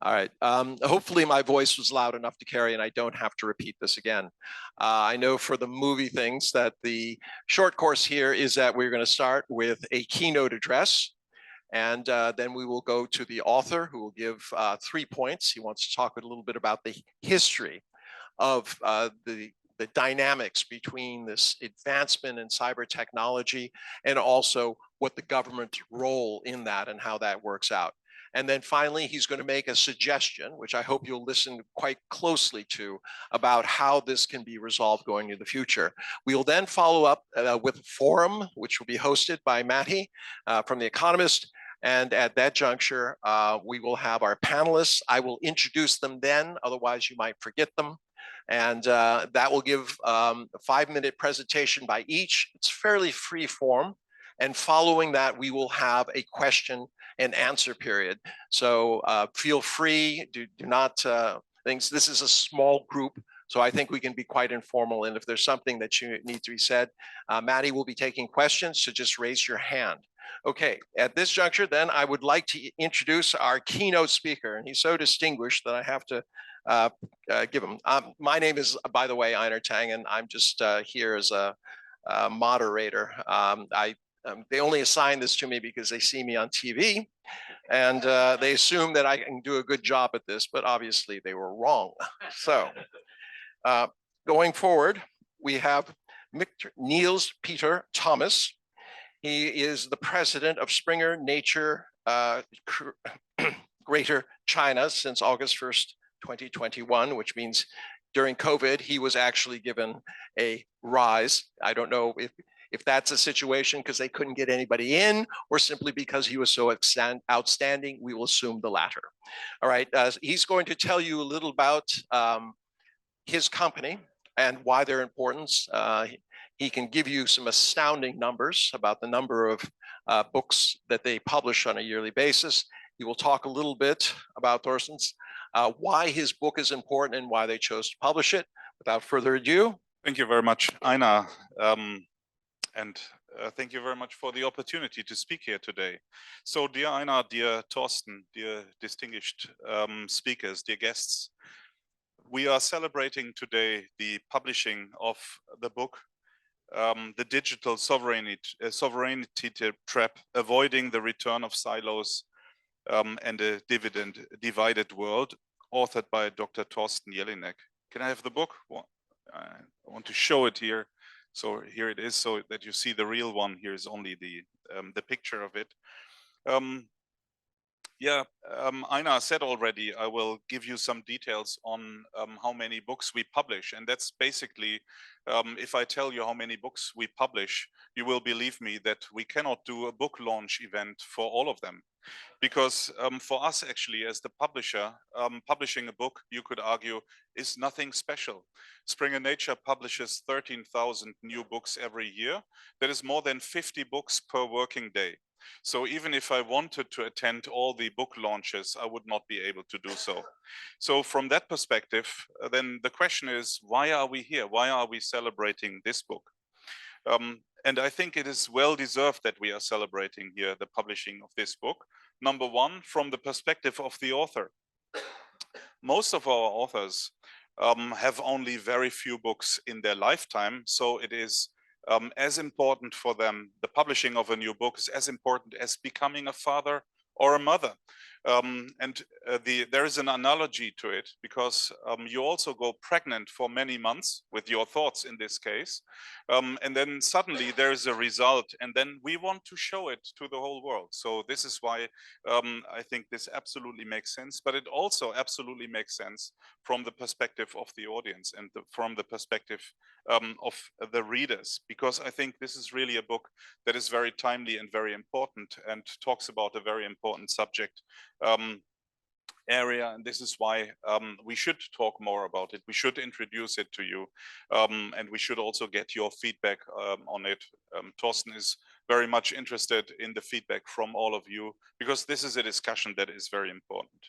All right. Hopefully my voice was loud enough to carry and I don't have to repeat this again. I know for the movie things that the short course here is that we're going to start with a keynote address. And then we will go to the author who will give 3 points. He wants to talk a little bit about the history of the dynamics between this advancement in cyber technology and also what the government's role in that and how that works out. And then finally, he's going to make a suggestion, which I hope you'll listen quite closely to, about how this can be resolved going into the future. We will then follow up with a forum, which will be hosted by Taihe from The Economist. And at that juncture, we will have our panelists. I will introduce them then, otherwise you might forget them. And that will give a 5-minute presentation by each. It's fairly free form. And following that, we will have a question and answer period. So feel free, do not, this is a small group, so I think we can be quite informal. And if there's something that you need to be said, Maddie will be taking questions, so just raise your hand. Okay, at this juncture, then I would like to introduce our keynote speaker, and he's so distinguished that I have to give him. My name is, by the way, Einar Tang, and I'm just here as a moderator. They only assign this to me because they see me on TV, and they assume that I can do a good job at this, but obviously they were wrong. So going forward, we have Niels Peter Thomas. He is the president of Springer Nature Greater China since August 1st, 2021, which means during COVID, he was actually given a rise. I don't know if that's a situation because they couldn't get anybody in or simply because he was so outstanding. We will assume the latter. All right, he's going to tell you a little about his company and why they're important. He can give you some astounding numbers about the number of books that they publish on a yearly basis. He will talk a little bit about Thorsten's, why his book is important and why they chose to publish it. Without further ado. Thank you very much, Einar. Thank you very much for the opportunity to speak here today. So dear Einar, dear Thorsten, dear distinguished speakers, dear guests, we are celebrating today the publishing of the book, The Digital Sovereignty Trap, Avoiding the Return of Silos and a Divided World, authored by Dr. Thorsten Jelinek. Can I have the book? Well, I want to show it here. So here it is, so that you see the real one. Here is only the picture of it. Einar said already, I will give you some details on how many books we publish. And that's basically, if I tell you how many books we publish, you will believe me that we cannot do a book launch event for all of them. Because for us, actually, as the publisher, publishing a book, you could argue, is nothing special. Springer Nature publishes 13,000 new books every year. That is more than 50 books per working day. So even if I wanted to attend all the book launches, I would not be able to do so. So from that perspective, then the question is, why are we here? Why are we celebrating this book? And I think it is well deserved that we are celebrating here the publishing of this book. Number one, from the perspective of the author. Most of our authors have only very few books in their lifetime, so it is as important for them, the publishing of a new book is as important as becoming a father or a mother. There is an analogy to it, because you also go pregnant for many months with your thoughts in this case, and then suddenly there is a result, and then we want to show it to the whole world. So this is why I think this absolutely makes sense, but it also absolutely makes sense from the perspective of the audience and from the perspective of the readers, because I think this is really a book that is very timely and very important and talks about a very important subject area, and this is why we should talk more about it. We should introduce it to you, and we should also get your feedback on it. Thorsten is very much interested in the feedback from all of you, because this is a discussion that is very important.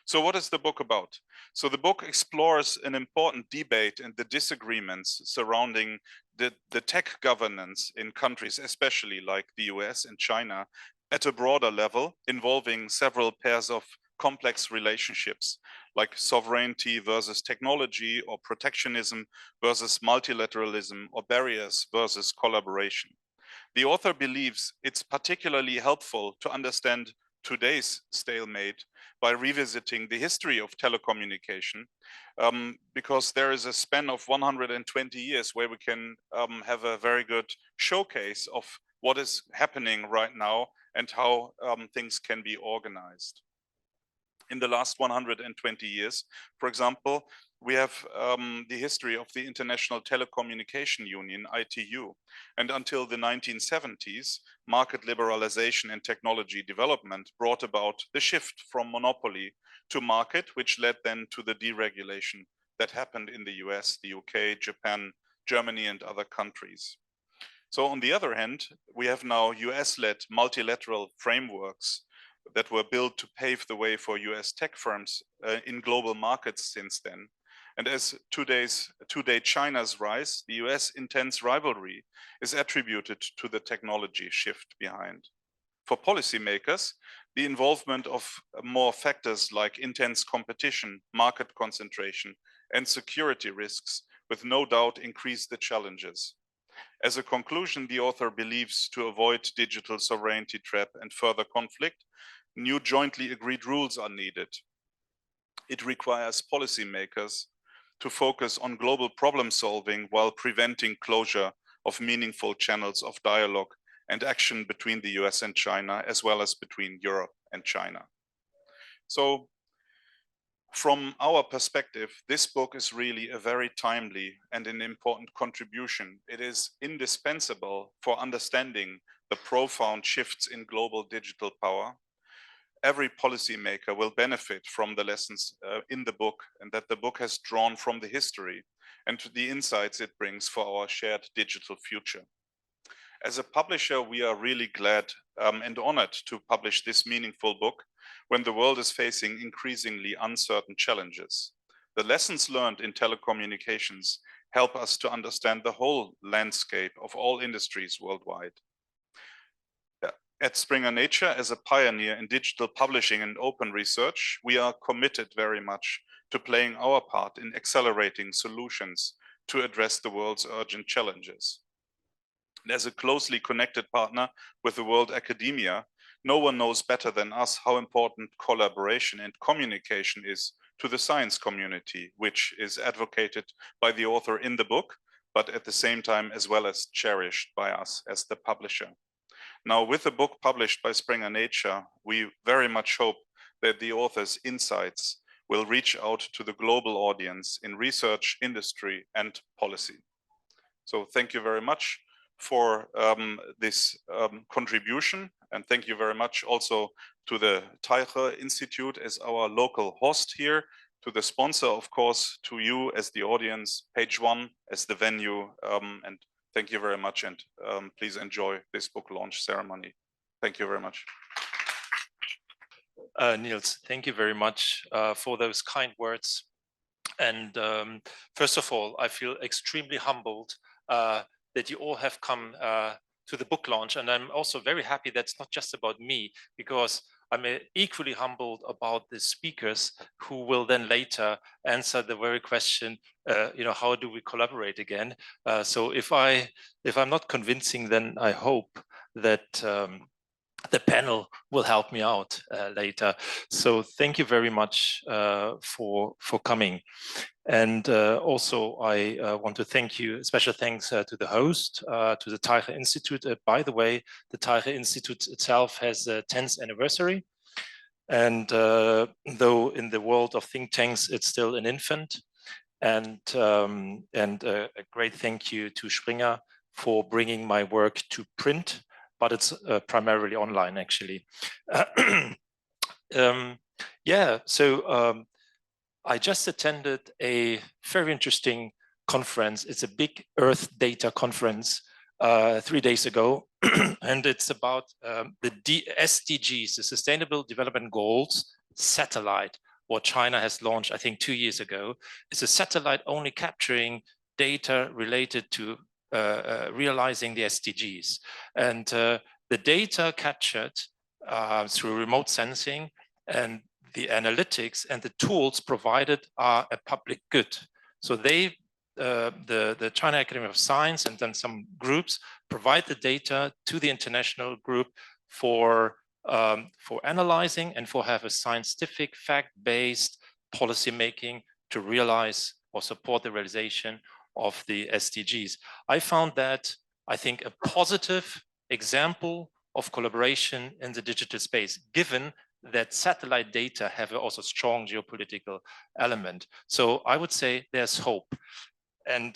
So what is the book about? So the book explores an important debate and the disagreements surrounding the tech governance in countries, especially like the US and China, at a broader level, involving several pairs of complex relationships like sovereignty versus technology, or protectionism versus multilateralism, or barriers versus collaboration. The author believes it's particularly helpful to understand today's stalemate by revisiting the history of telecommunication, because there is a span of 120 years where we can have a very good showcase of what is happening right now and how things can be organized. In the last 120 years, for example, we have the history of the International Telecommunication Union, ITU. And until the 1970s, market liberalization and technology development brought about the shift from monopoly to market, which led then to the deregulation that happened in the US, the UK, Japan, Germany, and other countries. So on the other hand, we have now US-led multilateral frameworks that were built to pave the way for US tech firms in global markets since then. And as today China's rise, the US intense rivalry is attributed to the technology shift behind. For policymakers, the involvement of more factors like intense competition, market concentration, and security risks with no doubt increase the challenges. As a conclusion, the author believes to avoid digital sovereignty trap and further conflict, new jointly agreed rules are needed. It requires policymakers to focus on global problem solving while preventing closure of meaningful channels of dialogue and action between the US and China, as well as between Europe and China. So from our perspective, this book is really a very timely and an important contribution. It is indispensable for understanding the profound shifts in global digital power. Every policymaker will benefit from the lessons in the book, and that the book has drawn from the history and the insights it brings for our shared digital future. As a publisher, we are really glad and honored to publish this meaningful book when the world is facing increasingly uncertain challenges. The lessons learned in telecommunications help us to understand the whole landscape of all industries worldwide. At Springer Nature, as a pioneer in digital publishing and open research, we are committed very much to playing our part in accelerating solutions to address the world's urgent challenges. And as a closely connected partner with the world academia, no one knows better than us how important collaboration and communication is to the science community, which is advocated by the author in the book, but at the same time as well as cherished by us as the publisher. Now, with the book published by Springer Nature, we very much hope that the author's insights will reach out to the global audience in research, industry, and policy. So thank you very much for this contribution, and thank you very much also to the Taihe Institute as our local host here, to the sponsor, of course, to you as the audience, Page One as the venue, and thank you very much, and please enjoy this book launch ceremony. Thank you very much. Niels, thank you very much for those kind words. And first of all, I feel extremely humbled that you all have come to the book launch. And I'm also very happy that's not just about me, because I'm equally humbled about the speakers who will then later answer the very question, how do we collaborate again? So if I'm not convincing, then I hope that the panel will help me out later. So thank you very much for coming. And also I want to thank you, special thanks to the host, to the Taihe Institute. By the way, the Taihe Institute itself has a 10th anniversary. And though in the world of think tanks, it's still an infant. And a great thank you to Springer for bringing my work to print, but it's primarily online, actually. I just attended a very interesting conference. It's a big Earth data conference 3 days ago, and it's about the SDGs, the Sustainable Development Goals satellite, what China has launched, I think 2 years ago. It's a satellite only capturing data related to realizing the SDGs. And the data captured through remote sensing, and the analytics and the tools provided are a public good. So they, the China Academy of Science and then some groups provide the data to the international group for analyzing and for have a scientific fact-based policy making to realize or support the realization of the SDGs. I found that, I think, a positive example of collaboration in the digital space, given that satellite data have also strong geopolitical element. So I would say there's hope. And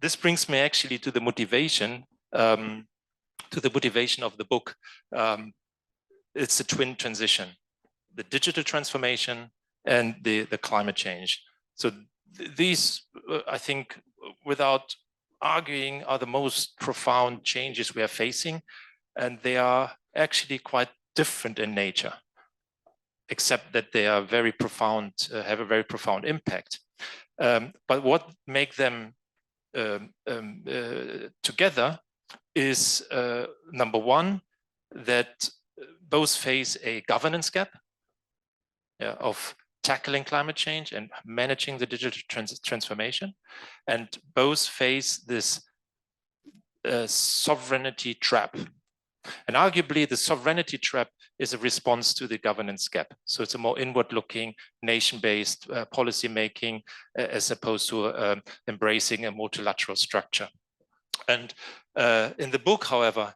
this brings me actually to the motivation, of the book. It's a twin transition, the digital transformation and the climate change. So these, I think, without arguing, are the most profound changes we are facing. And they are actually quite different in nature, except that they are very profound, have a very profound impact. But what make them together is, number one, that both face a governance gap of tackling climate change and managing the digital transformation, and both face this sovereignty trap. And arguably, the sovereignty trap is a response to the governance gap. So it's a more inward-looking, nation-based policy making, as opposed to embracing a multilateral structure. And in the book, however,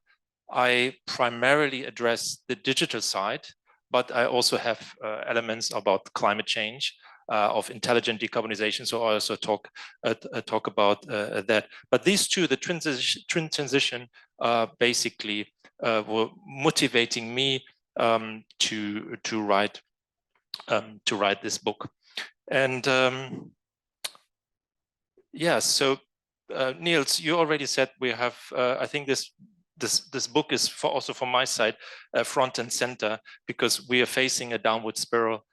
I primarily address the digital side, but I also have elements about climate change, of intelligent decarbonization. So I also talk about that. But these two, the twin transition, basically were motivating me to write this book. And yeah, so Niels, you already said we have. I think this book is also from my side front and center, because we are facing a downward spiral.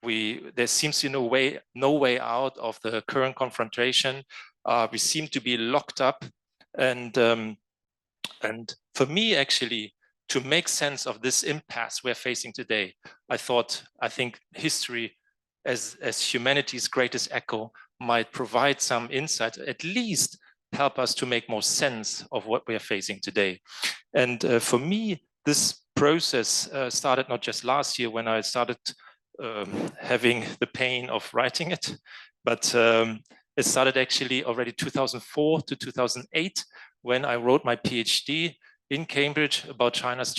There seems to be no way out of the current confrontation. We seem to be locked up, and for me, actually, to make sense of this impasse we're facing today, I think history, as humanity's greatest echo, might provide some insight, at least help us to make more sense of what we are facing today. And for me, this process started not just last year when I started having the pain of writing it, but it started actually already 2004 to 2008 when I wrote my PhD in Cambridge about China's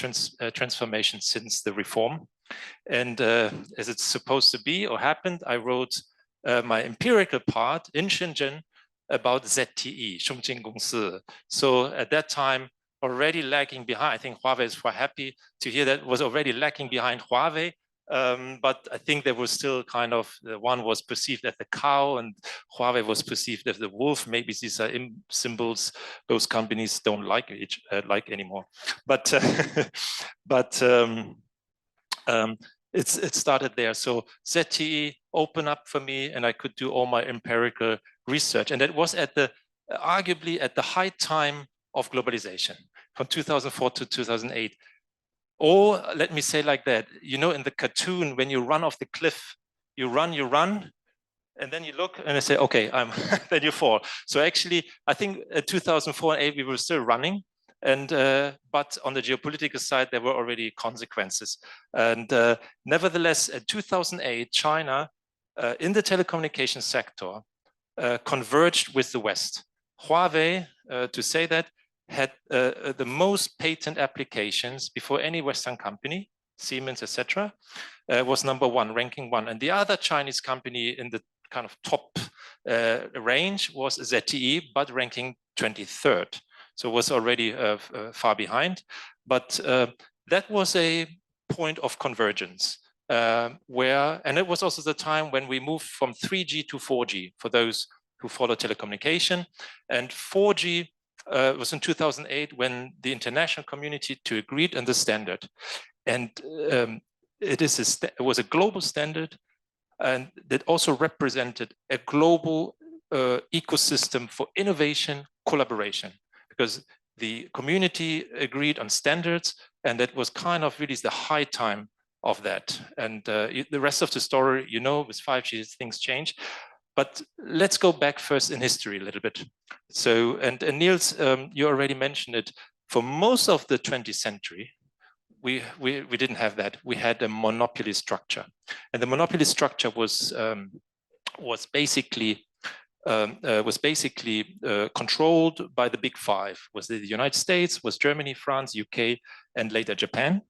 transformation since the reform. And as it's supposed to be or happened, I wrote my empirical part in Shenzhen about ZTE, Chongqing Gongsi. So at that time, already lagging behind. I think Huawei is quite happy to hear that was already lagging behind Huawei. But I think there was still kind of, one was perceived as the cow and Huawei was perceived as the wolf. Maybe these are symbols those companies don't like anymore. But it started there. So ZTE opened up for me, and I could do all my empirical research. And it was arguably at the high time of globalization, from 2004 to 2008. Or let me say like that, you know, in the cartoon, when you run off the cliff, you run, and then you look and I say, okay, then you fall. So actually, I think 2004 and 2008, we were still running. And but on the geopolitical side, there were already consequences. And nevertheless, in 2008, China, in the telecommunications sector, converged with the West. Huawei, to say that, had the most patent applications before any Western company, Siemens, etc., was number one, ranking one. And the other Chinese company in the kind of top range was ZTE, but ranking 23rd. So it was already far behind. But that was a point of convergence and it was also the time when we moved from 3G to 4G for those who follow telecommunication. And 4G was in 2008 when the international community agreed on the standard. And it was a global standard, and that also represented a global ecosystem for innovation, collaboration, because the community agreed on standards, and that was kind of really the high time of that. And the rest of the story, you know, with 5G, things change. But let's go back first in history a little bit. So, and Niels, you already mentioned it. For most of the 20th century, we didn't have that. We had a monopoly structure, and the monopoly structure was basically controlled by the big five. Was the United States, was Germany, France, UK, and later Japan.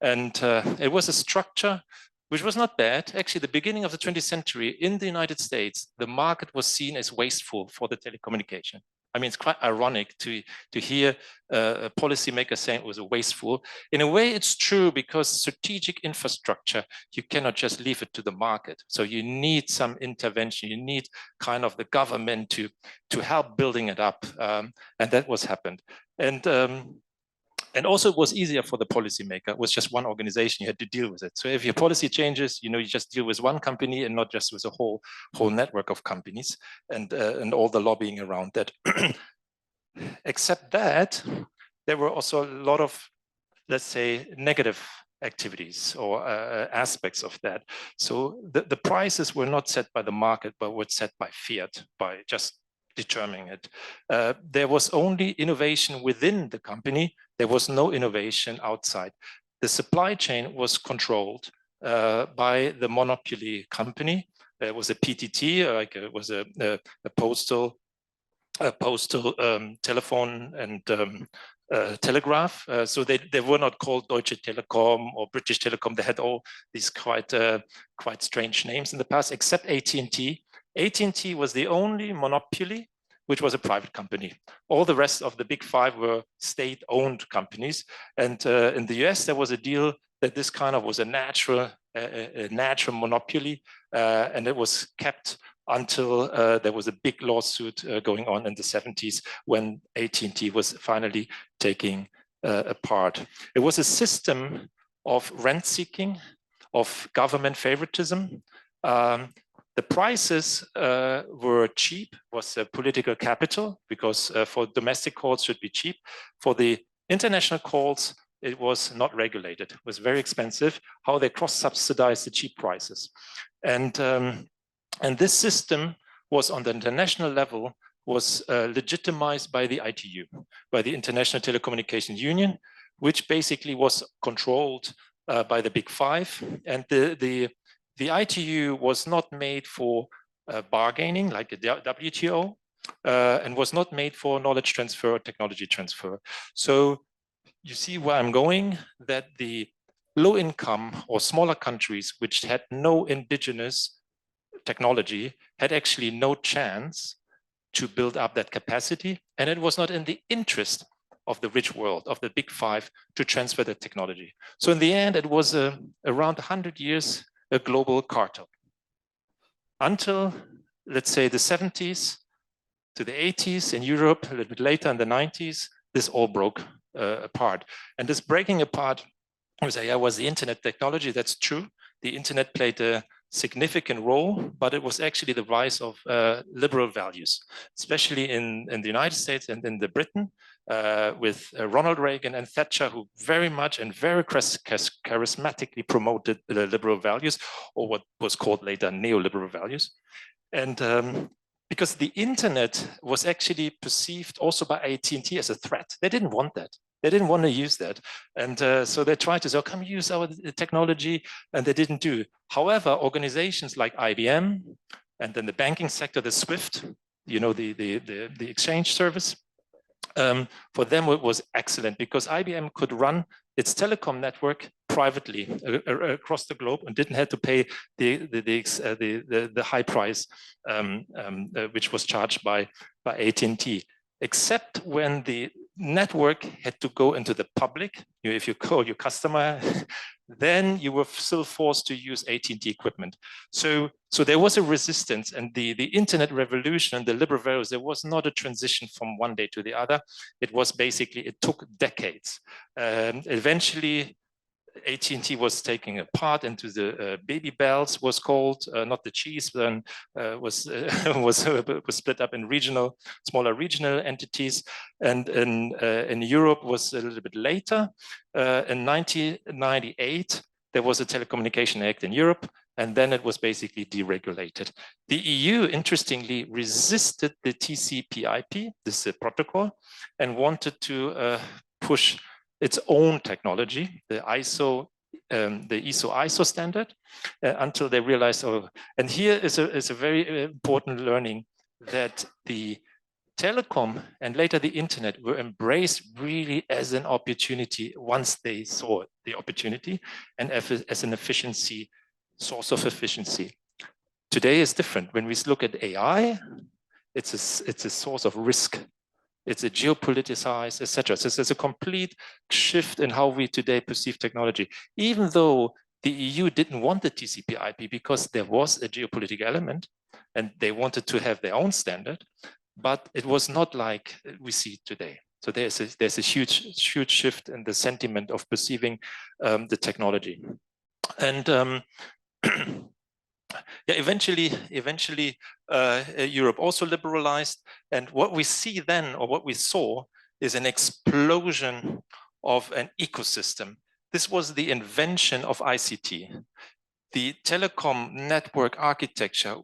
And it was a structure which was not bad. Actually, the beginning of the 20th century in the United States, the market was seen as wasteful for the telecommunication. I mean, it's quite ironic to hear a policymaker saying it was wasteful. In a way, it's true, because strategic infrastructure, you cannot just leave it to the market. So you need some intervention. You need kind of the government to help building it up, and that was happened. And also it was easier for the policymaker. It was just one organization, you had to deal with it. So if your policy changes, you know, you just deal with one company and not just with a whole network of companies and all the lobbying around that. Except that there were also a lot of, let's say, negative activities or aspects of that. So the prices were not set by the market, but were set by fiat, by just determining it. There was only innovation within the company. There was no innovation outside. The supply chain was controlled by the monopoly company. There was a PTT, like it was a postal telephone and telegraph. So they were not called Deutsche Telekom or British Telecom. They had all these quite strange names in the past, except AT&T. AT&T was the only monopoly which was a private company. All the rest of the big five were state-owned companies. And in the US, there was a deal that this kind of was a natural monopoly, and it was kept until there was a big lawsuit going on in the 70s when AT&T was finally taking apart. It was a system of rent-seeking, of government favoritism. The prices were cheap, was political capital, because for domestic calls should be cheap. For the international calls, it was not regulated. It was very expensive. How they cross-subsidized the cheap prices. And this system was on the international level, was legitimized by the ITU, by the International Telecommunication Union, which basically was controlled by the big five. And the ITU was not made for bargaining like the WTO, and was not made for knowledge transfer or technology transfer. So you see where I'm going, that the low income or smaller countries which had no indigenous technology had actually no chance to build up that capacity. And it was not in the interest of the rich world, of the big five, to transfer the technology. So in the end, it was around 100 years a global cartel. Until, let's say, the 70s to the 80s in Europe, a little bit later in the 90s, this all broke apart. And this breaking apart, we say, yeah, was the internet technology. That's true. The internet played a significant role, but it was actually the rise of liberal values, especially in the United States and in Britain, with Ronald Reagan and Thatcher, who very much and very charismatically promoted the liberal values, or what was called later neoliberal values. And because the internet was actually perceived also by AT&T as a threat. They didn't want that. They didn't want to use that. And so they tried to say, oh, come use our technology, and they didn't do. However, organizations like IBM, and then the banking sector, the SWIFT, you know, the exchange service, for them it was excellent, because IBM could run its telecom network privately across the globe and didn't have to pay the high price which was charged by AT&T, except when the network had to go into the public. If you call your customer, then you were still forced to use AT&T equipment. So there was a resistance, and the internet revolution and the liberal values, there was not a transition from one day to the other. It was basically, it took decades. Eventually, AT&T was taking a part into the baby bells, was called, not the cheese, then was split up in smaller regional entities. And in Europe was a little bit later. In 1998, there was a Telecommunication Act in Europe, and then it was basically deregulated. The EU, interestingly, resisted the TCP/IP, this protocol, and wanted to push its own technology, the ISO standard, until they realized, oh, and here is a very important learning, that the telecom and later the internet were embraced really as an opportunity once they saw the opportunity, and as an efficiency, source of efficiency. Today is different. When we look at AI, it's a source of risk. It's a geopoliticized, etc. So there's a complete shift in how we today perceive technology. Even though the EU didn't want the TCP/IP because there was a geopolitical element, and they wanted to have their own standard, but it was not like we see today. So there's a huge shift in the sentiment of perceiving the technology. And yeah, eventually Europe also liberalized. And what we see then, or what we saw, is an explosion of an ecosystem. This was the invention of ICT. The telecom network architecture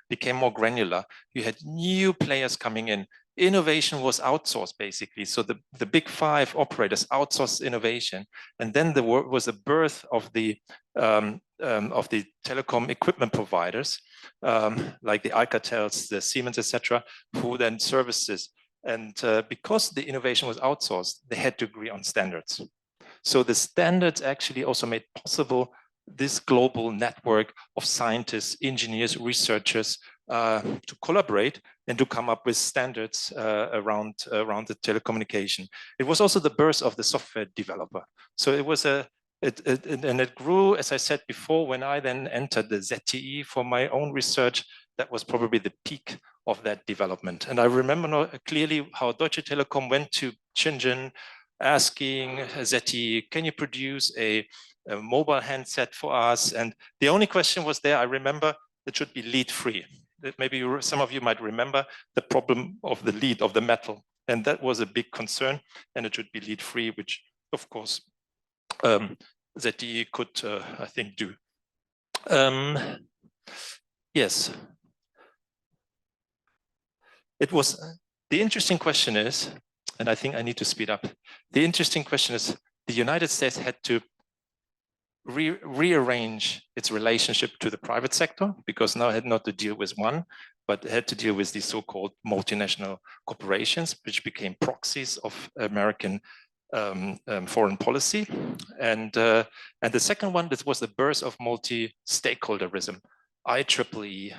became more granular. You had new players coming in. Innovation was outsourced, basically. So the big five operators outsourced innovation, and then there was a birth of the telecom equipment providers, like the Alcatels, the Siemens, etc., who then services. And because the innovation was outsourced, they had to agree on standards. So the standards actually also made possible this global network of scientists, engineers, researchers to collaborate and to come up with standards around the telecommunication. It was also the birth of the software developer. So it was and it grew, as I said before, when I then entered the ZTE for my own research. That was probably the peak of that development. And I remember clearly how Deutsche Telekom went to Shenzhen asking ZTE, can you produce a mobile handset for us? And the only question was there, I remember, it should be lead free. Maybe some of you might remember the problem of the lead, of the metal. And that was a big concern, and it should be lead free, which of course ZTE could, I think, do. Yes. It was, the interesting question is, and I think I need to speed up. The interesting question is, the United States had to rearrange its relationship to the private sector, because now it had not to deal with one, but it had to deal with these so-called multinational corporations, which became proxies of American foreign policy. And the second one, this was the birth of multi-stakeholderism, IEEE,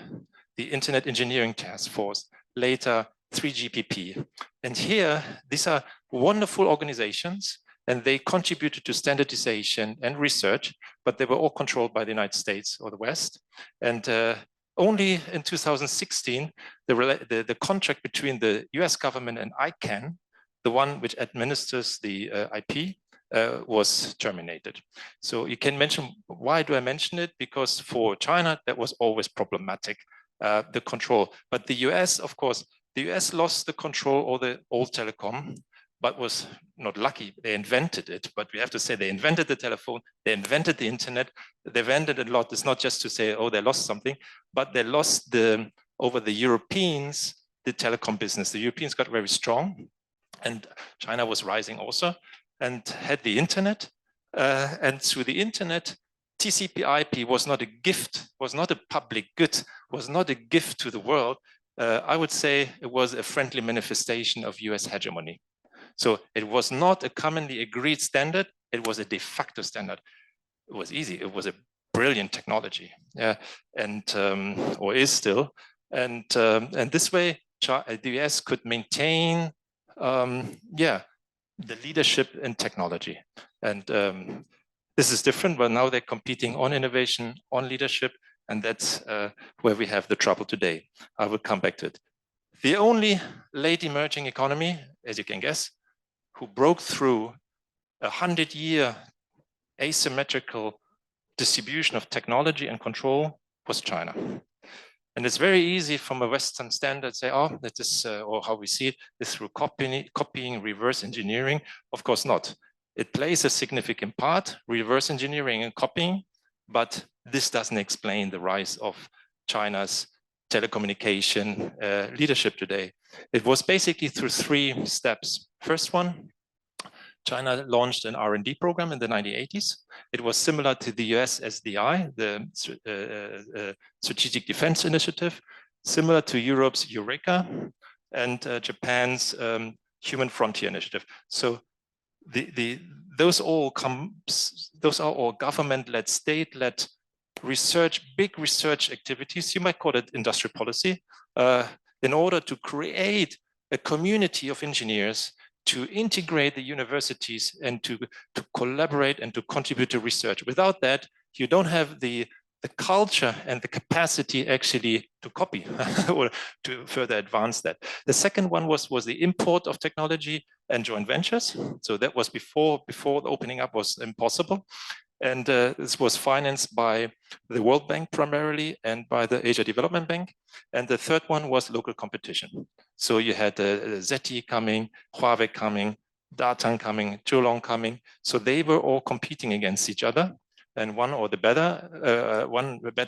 the Internet Engineering Task Force, later 3GPP. And here, these are wonderful organizations, and they contributed to standardization and research, but they were all controlled by the United States or the West. And only in 2016, the contract between the US government and ICANN, the one which administers the IP, was terminated. So you can mention, why do I mention it? Because for China, that was always problematic, the control. But the US, of course, the US lost the control of the old telecom, but was not lucky. They invented it, but we have to say they invented the telephone, they invented the internet, they invented a lot. It's not just to say, oh, they lost something, but they lost over the Europeans, the telecom business. The Europeans got very strong, and China was rising also, and had the internet. And through the internet, TCP/IP was not a gift, was not a public good, was not a gift to the world. I would say it was a friendly manifestation of US hegemony. So it was not a commonly agreed standard, it was a de facto standard. It was easy, it was a brilliant technology, and or is still. And this way, the US could maintain, the leadership in technology. And this is different, but now they're competing on innovation, on leadership, and that's where we have the trouble today. I will come back to it. The only late emerging economy, as you can guess, who broke through 100-year asymmetrical distribution of technology and control was China. And it's very easy from a Western standard to say, oh, that is, or how we see it, is through copying, reverse engineering. Of course not. It plays a significant part, reverse engineering and copying, but this doesn't explain the rise of China's telecommunication leadership today. It was basically through 3 steps. First one, China launched an R&D program in the 1980s. It was similar to the US SDI, the Strategic Defense Initiative, similar to Europe's Eureka, and Japan's Human Frontier Initiative. So those are all government-led, state-led research, big research activities. You might call it industrial policy, in order to create a community of engineers to integrate the universities and to collaborate and to contribute to research. Without that, you don't have the culture and the capacity actually to copy or to further advance that. The second one was the import of technology and joint ventures. So that was before the opening up was impossible. And this was financed by the World Bank primarily and by the Asia Development Bank. And the third one was local competition. So you had ZTE coming, Huawei coming, Datang coming, Zhulong coming. So they were all competing against each other, and one or the better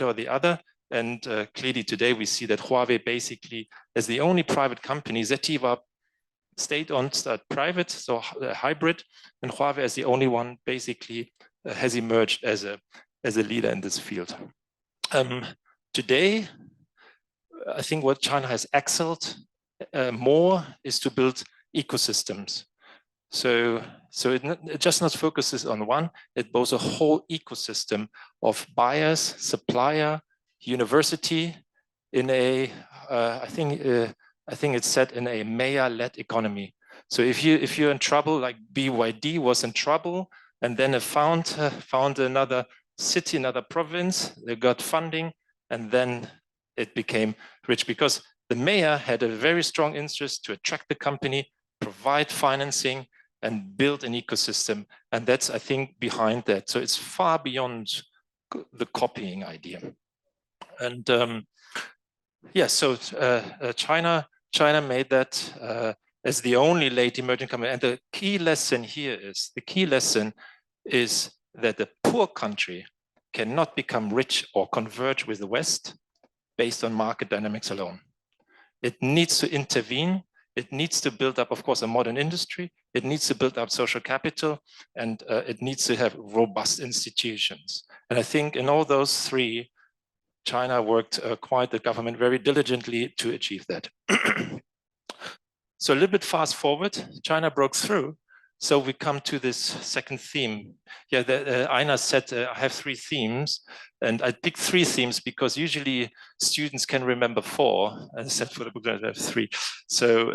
or the other. And clearly today we see that Huawei basically is the only private company. ZTE was state-owned, private, so hybrid, and Huawei is the only one basically has emerged as a leader in this field. Today, I think what China has excelled more is to build ecosystems. So it just not focuses on one, it builds a whole ecosystem of buyers, supplier, university in a, I think it's set in a mayor-led economy. So if you're in trouble, like BYD was in trouble, and then it found another city, another province, they got funding, and then it became rich because the mayor had a very strong interest to attract the company, provide financing, and build an ecosystem. And that's, I think, behind that. So it's far beyond the copying idea. And yeah, so China made that as the only late emerging company. And the key lesson is that the poor country cannot become rich or converge with the West based on market dynamics alone. It needs to intervene. It needs to build up, of course, a modern industry. It needs to build up social capital, and it needs to have robust institutions. And I think in all those 3, China worked the government very diligently to achieve that. So a little bit fast forward, China broke through. So we come to this second theme. Yeah, Aina said I have 3 themes, and I picked 3 themes because usually students can remember 4. I said for the book I have 3. So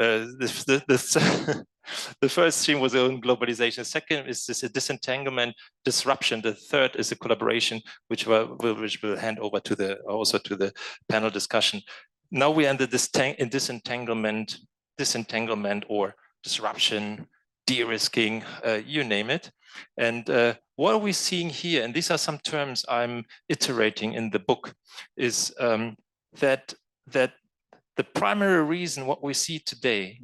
the first theme was on globalization. The second is this disentanglement, disruption. The third is a collaboration, which we'll hand over to the panel discussion. Now we enter this disentanglement or disruption, de-risking, you name it. And what are we seeing here? And these are some terms I'm iterating in the book, is that the primary reason what we see today,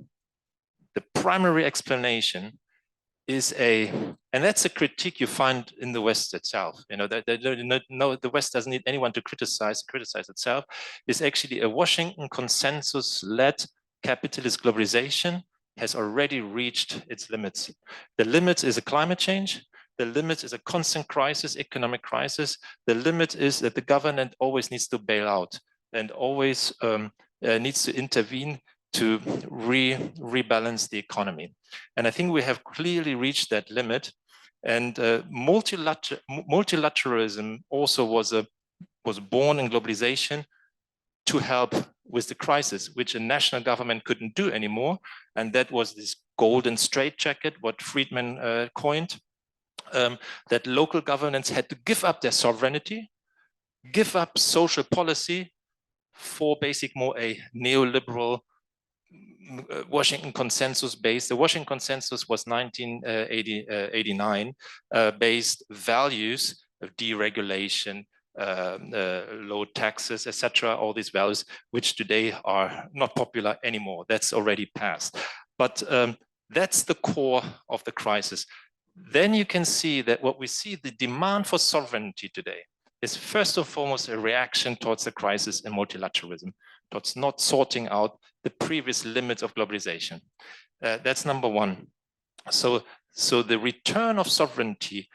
the primary explanation is and that's a critique you find in the West itself. You know, the West doesn't need anyone to criticize itself. Is actually a Washington consensus-led capitalist globalization has already reached its limits. The limit is a climate change. The limit is a constant crisis, economic crisis. The limit is that the government always needs to bail out and always needs to intervene to rebalance the economy. And I think we have clearly reached that limit. And multilateralism also was born in globalization to help with the crisis, which a national government couldn't do anymore. And that was this golden straitjacket, what Friedman coined, that local governments had to give up their sovereignty, give up social policy for more a neoliberal Washington consensus based. The Washington consensus was 1989 based values of deregulation, low taxes, etc. All these values, which today are not popular anymore. That's already passed. But that's the core of the crisis. then you can see that what we see, the demand for sovereignty today, is first and foremost a reaction towards the crisis in multilateralism, towards not sorting out the previous limits of globalization. That's number one. So the return of sovereignty,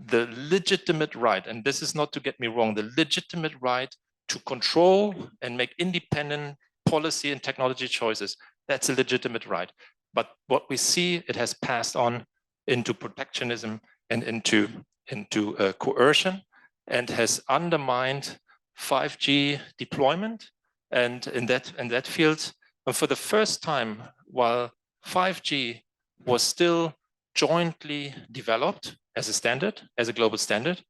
the legitimate right, and this is not to get me wrong, the legitimate right to control and make independent policy and technology choices, that's a legitimate right. But what we see, it has passed on into protectionism and into coercion, and has undermined 5G deployment. And in that field, for the first time, while 5G was still jointly developed as a standard, as a global standard,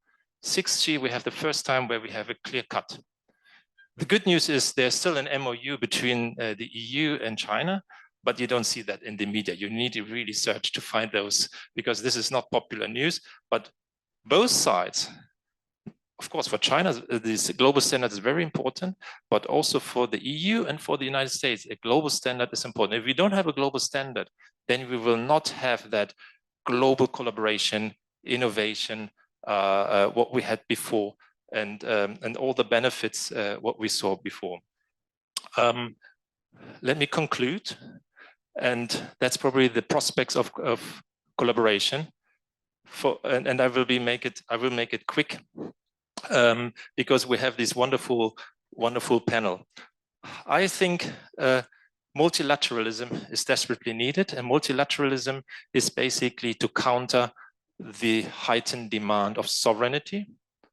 6G, we have the first time where we have a clear cut. The good news is there's still an MOU between the EU and China, but you don't see that in the media. You need to really search to find those, because this is not popular news. But both sides, of course, for China, this global standard is very important, but also for the EU and for the United States, a global standard is important. If we don't have a global standard, then we will not have that global collaboration, innovation, what we had before, and all the benefits what we saw before. Let me conclude, and that's probably the prospects of collaboration. And I will make it quick, because we have this wonderful panel. I think multilateralism is desperately needed, and multilateralism is basically to counter the heightened demand of sovereignty.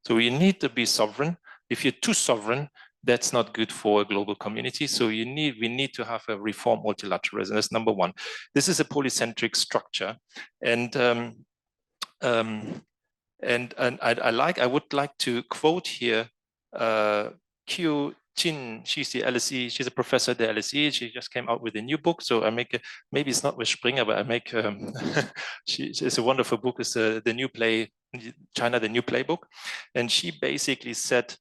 So we need to be sovereign. If you're too sovereign, that's not good for a global community. So we need to have a reform multilateralism. That's number one. This is a polycentric structure, and I would like to quote here Qiu Jin. She's the LSE. She's a professor at the LSE. She just came out with a new book. So I make maybe it's not with Springer, but I make. It's a wonderful book. It's the new play, China, the new playbook, and she basically said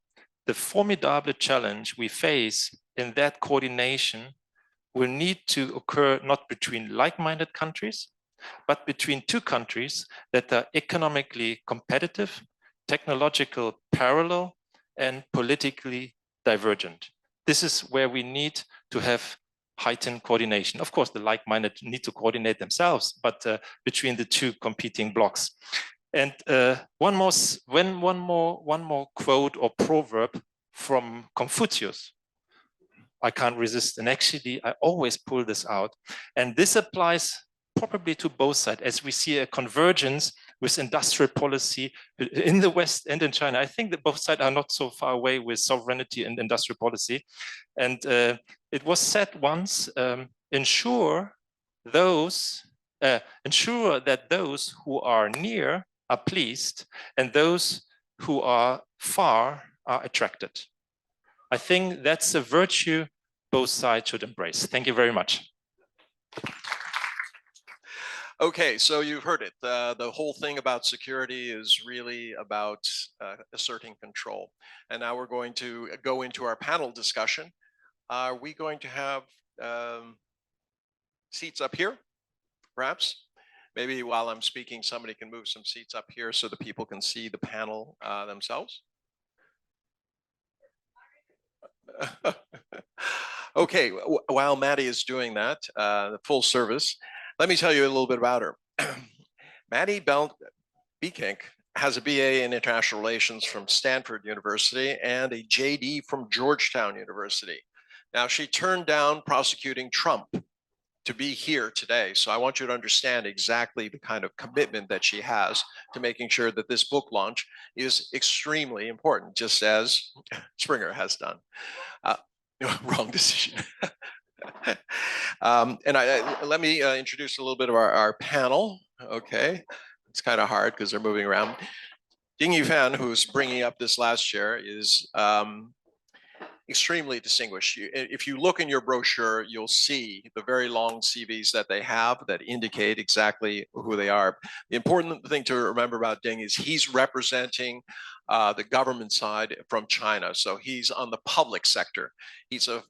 the formidable challenge we face in that coordination will need to occur not between like-minded countries, but between two countries that are economically competitive, technological parallel, and politically divergent. This is where we need to have heightened coordination. Of course, the like-minded need to coordinate themselves, but between the two competing blocks. And one more quote or proverb from Confucius. I can't resist, and actually I always pull this out. And this applies probably to both sides, as we see a convergence with industrial policy in the West and in China. I think that both sides are not so far away with sovereignty and industrial policy. And it was said once, ensure that those who are near are pleased, and those who are far are attracted. I think that's a virtue both sides should embrace. Thank you very much. Okay, so you've heard it. The whole thing about security is really about asserting control. And now we're going to go into our panel discussion. Are we going to have seats up here, perhaps? Maybe while I'm speaking, somebody can move some seats up here so the people can see the panel themselves. Okay, while Maddie is doing that, the full service, let me tell you a little bit about her. Maddie Beekink has a BA in International Relations from Stanford University and a JD from Georgetown University. Now, she turned down prosecuting Trump to be here today. So I want you to understand exactly the kind of commitment that she has to making sure that this book launch is extremely important, just as Springer has done. Wrong decision. Let me introduce a little bit of our panel. Okay, it's kind of hard because they're moving around. Ding Fan, who's bringing up this last chair, is extremely distinguished. If you look in your brochure, you'll see the very long CVs that they have that indicate exactly who they are. The important thing to remember about Ding is he's representing the government side from China. So he's on the public sector. He's a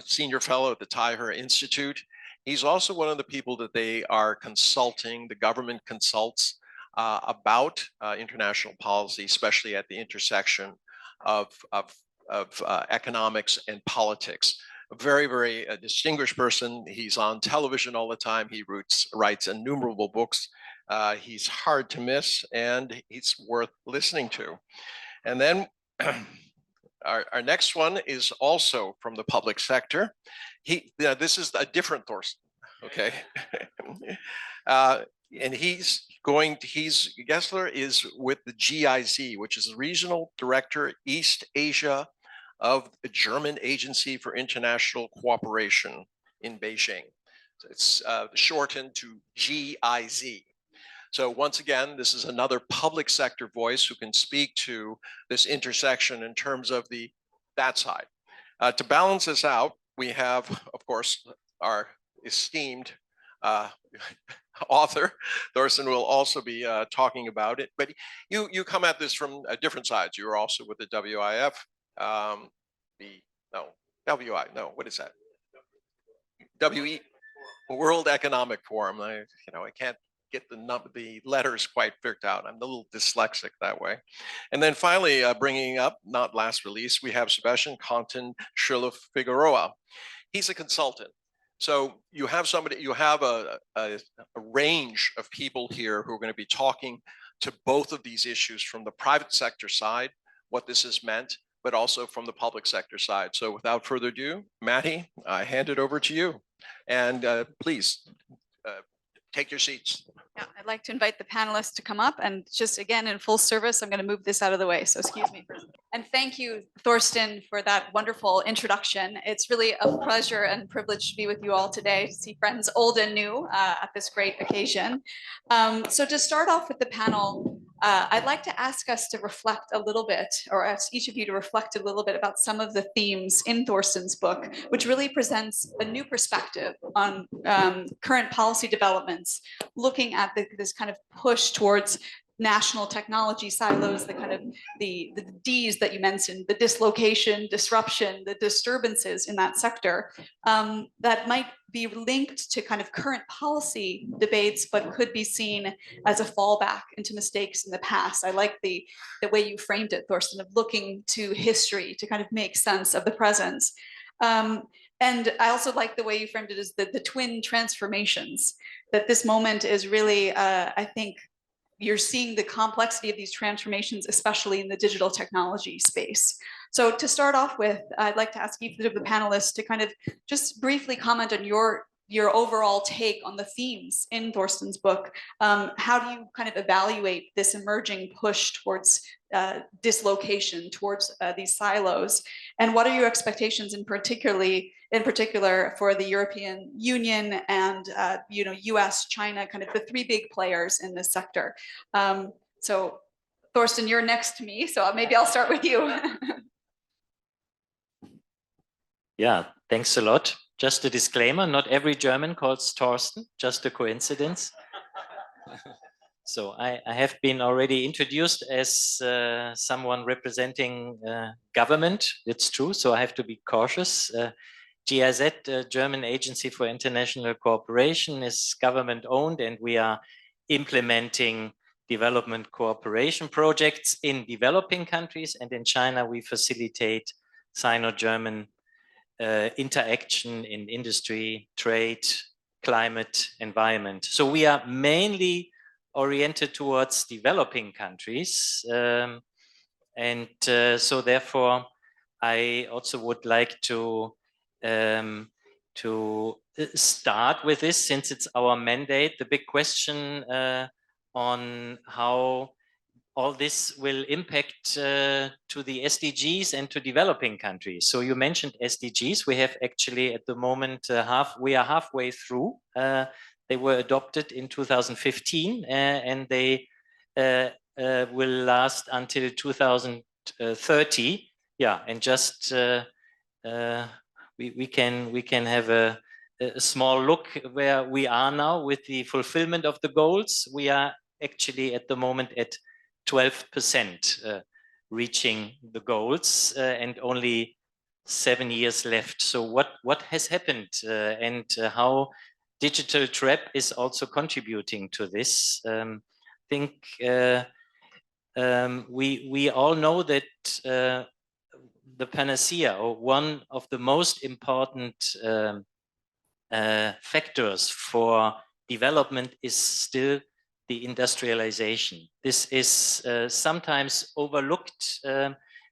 senior fellow at the Taihe Institute. He's also one of the people that they are consulting, the government consults about international policy, especially at the intersection of economics and politics. A very, very distinguished person. He's on television all the time. He writes innumerable books. He's hard to miss, and he's worth listening to. And then our next one is also from the public sector. This is a different Thorsten, okay? And Gessler is with the GIZ, which is the Regional Director, East Asia of the German Agency for International Cooperation in Beijing. So it's shortened to GIZ. So once again, this is another public sector voice who can speak to this intersection in terms of that side. To balance this out, we have, of course, our esteemed author. Thorsten will also be talking about it, but you come at this from different sides. You are also with the WIF, what is that? WE, World Economic Forum. I can't get the letters quite figured out. I'm a little dyslexic that way. And then finally, bringing up, not last release, we have Sebastian Conten Schiller Figueroa. He's a consultant. So you have a range of people here who are going to be talking to both of these issues from the private sector side, what this has meant, but also from the public sector side. So without further ado, Matty, I hand it over to you. And please take your seats. Yeah, I'd like to invite the panelists to come up, and just again in full service, I'm going to move this out of the way. So excuse me. And thank you, Thorsten, for that wonderful introduction. It's really a pleasure and privilege to be with you all today, to see friends old and new at this great occasion. So to start off with the panel, I'd like to ask us to reflect a little bit, or ask each of you to reflect a little bit about some of the themes in Thorsten's book, which really presents a new perspective on current policy developments, looking at this kind of push towards national technology silos, the kind of the Ds that you mentioned, the dislocation, disruption, the disturbances in that sector that might be linked to kind of current policy debates, but could be seen as a fallback into mistakes in the past. I like the way you framed it, Thorsten, of looking to history to kind of make sense of the present. And I also like the way you framed it as the twin transformations, that this moment is really, I think, you're seeing the complexity of these transformations, especially in the digital technology space. So to start off with, I'd like to ask each of the panelists to kind of just briefly comment on your overall take on the themes in Thorsten's book. How do you kind of evaluate this emerging push towards dislocation, towards these silos? And what are your expectations in particular for the European Union and US, China, kind of the three big players in this sector? So Thorsten, you're next to me, so maybe I'll start with you. Yeah, thanks a lot. Just a disclaimer, not every German calls Thorsten, just a coincidence. So I have been already introduced as someone representing government, it's true, so I have to be cautious. GIZ, German Agency for International Cooperation, is government owned, and we are implementing development cooperation projects in developing countries, and in China we facilitate Sino-German interaction in industry, trade, climate, environment. So we are mainly oriented towards developing countries. So therefore, I also would like to start with this, since it's our mandate, the big question on how all this will impact to the SDGs and to developing countries. So you mentioned SDGs. We have actually at the moment we are halfway through. They were adopted in 2015 and they will last until 2030. Yeah, and just we can have a small look where we are now with the fulfillment of the goals. We are actually at the moment at 12% reaching the goals and only 7 years left. So what has happened and how digital trap is also contributing to this? think we all know that the panacea, or one of the most important factors for development, is still the industrialization. This is sometimes overlooked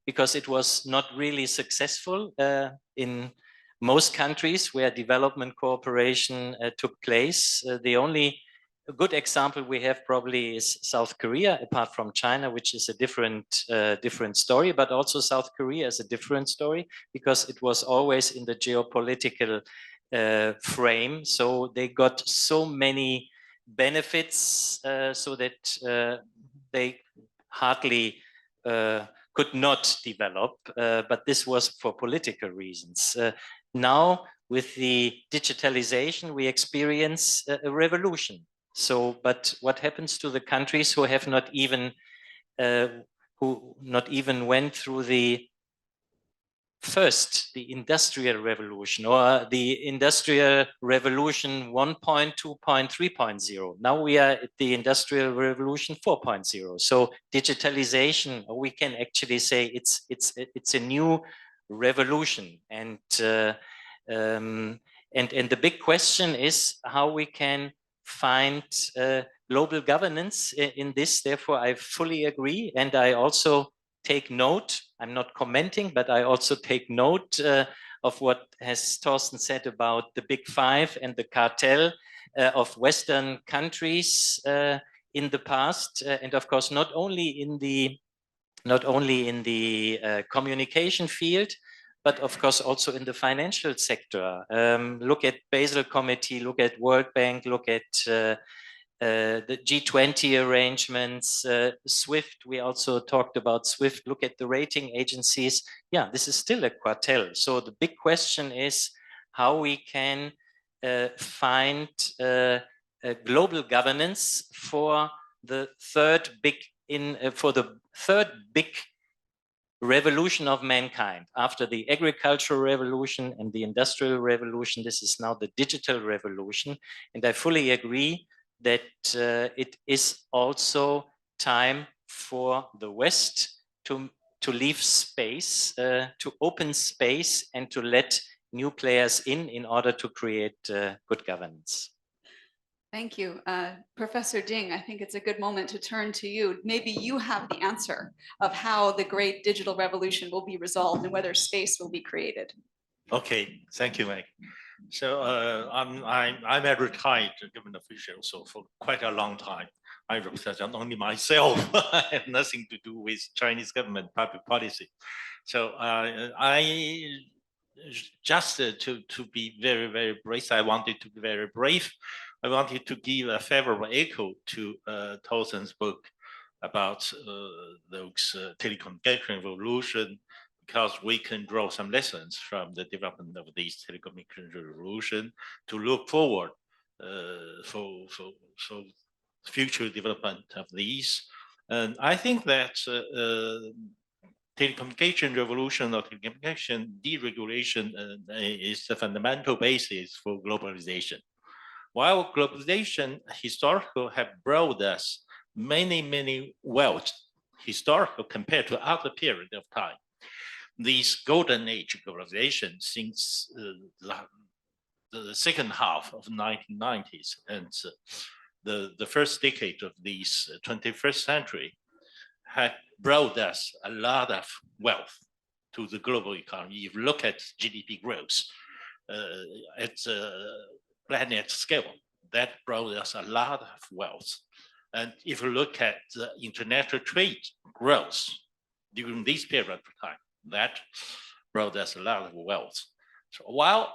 because it was not really successful in most countries where development cooperation took place. The only good example we have probably is South Korea, apart from China, which is a different story, but also South Korea is a different story because it was always in the geopolitical frame. So they got so many benefits so that they hardly could not develop, but this was for political reasons. Now, with the digitalization, we experience a revolution. So, but what happens to the countries who have not even went through the industrial revolution, or the industrial revolution 1.2, 3.0. Now we are at the industrial revolution 4.0. So digitalization, we can actually say it's a new revolution. And the big question is how we can find global governance in this. Therefore, I fully agree, and I also take note. I'm not commenting, but I also take note of what has Thorsten said about the Big Five and the cartel of Western countries in the past, and of course not only in the communication field, but of course also in the financial sector. Look at Basel Committee, look at World Bank, look at the G20 arrangements, SWIFT. We also talked about SWIFT. Look at the rating agencies. Yeah, this is still a cartel. So the big question is how we can find global governance for the third big revolution of mankind. After the agricultural revolution and the industrial revolution, this is now the digital revolution. And I fully agree that it is also time for the West to leave space, to open space, and to let new players in order to create good governance. Thank you. Professor Ding, I think it's a good moment to turn to you. Maybe you have the answer of how the great digital revolution will be resolved and whether space will be created. Okay, thank you, Meg. So I'm a retired government official, so for quite a long time, I represent only myself. I have nothing to do with Chinese government public policy. So I just to be very, very brief, I wanted to be very brief. I wanted to give a favorable echo to Thorsten's book about those telecommunication revolution, because we can draw some lessons from the development of this telecommunication revolution to look forward for future development of these. And I think that telecommunication revolution or telecommunication deregulation is the fundamental basis for globalization. While globalization historically have brought us many wealth, historical compared to other period of time, this golden age globalization since the second half of the 1990s and the first decade of this 21st century had brought us a lot of wealth to the global economy. If you look at GDP growth at planet scale, that brought us a lot of wealth. And if you look at the international trade growth during this period of time, that brought us a lot of wealth. So while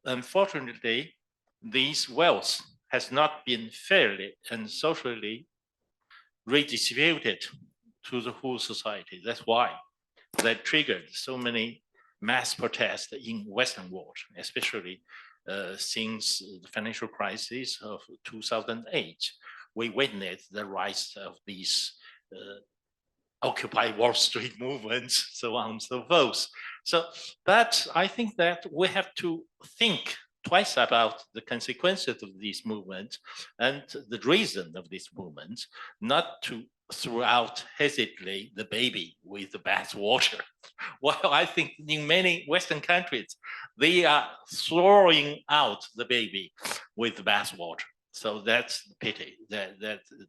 unfortunately, this wealth has not been fairly and socially redistributed to the whole society. That's why that triggered so many mass protests in Western world, especially since the financial crisis of 2008. We witnessed the rise of these Occupy Wall Street movements, so on and so forth. So that I think that we have to think twice about the consequences of these movements and the reason of these movements, not to throw out hesitantly the baby with the bathwater. Well, I think in many Western countries, they are throwing out the baby with the bathwater. So that's the pity.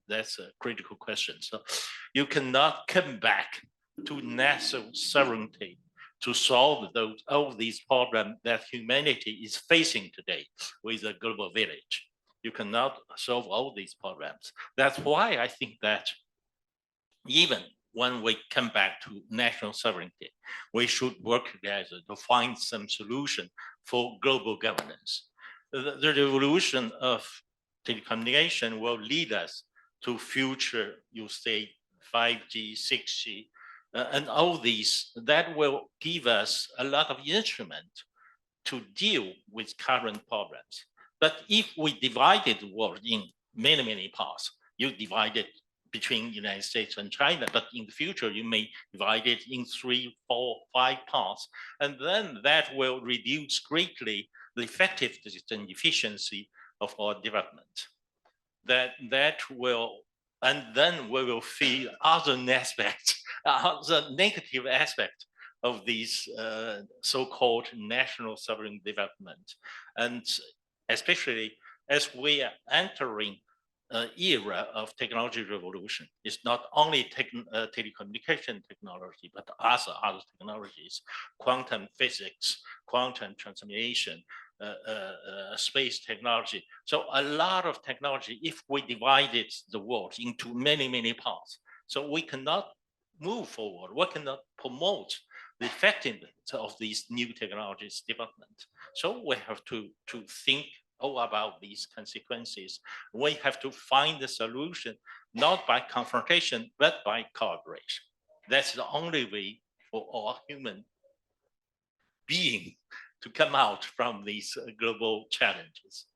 That's a critical question. So you cannot come back to national sovereignty to solve all these problems that humanity is facing today with a global village. You cannot solve all these problems. That's why I think that even when we come back to national sovereignty, we should work together to find some solution for global governance. The revolution of telecommunication will lead us to future, you say, 5G, 6G, and all these that will give us a lot of instrument to deal with current problems. But if we divided the world in many, many parts, you divide it between United States and China, but in the future, you may divide it in 3, 4, 5 parts. And then that will reduce greatly the effectiveness and efficiency of our development. That will, and then we will feel other aspects, other negative aspects of these so-called national sovereign development. And especially as we are entering an era of technology revolution, it's not only telecommunication technology, but also other technologies, quantum physics, quantum transformation, space technology. So a lot of technology, if we divided the world into many, many parts, so we cannot move forward, we cannot promote the effectiveness of these new technologies development. So we have to think all about these consequences. We have to find the solution, not by confrontation, but by cooperation. That's the only way for all human being to come out from these global challenges.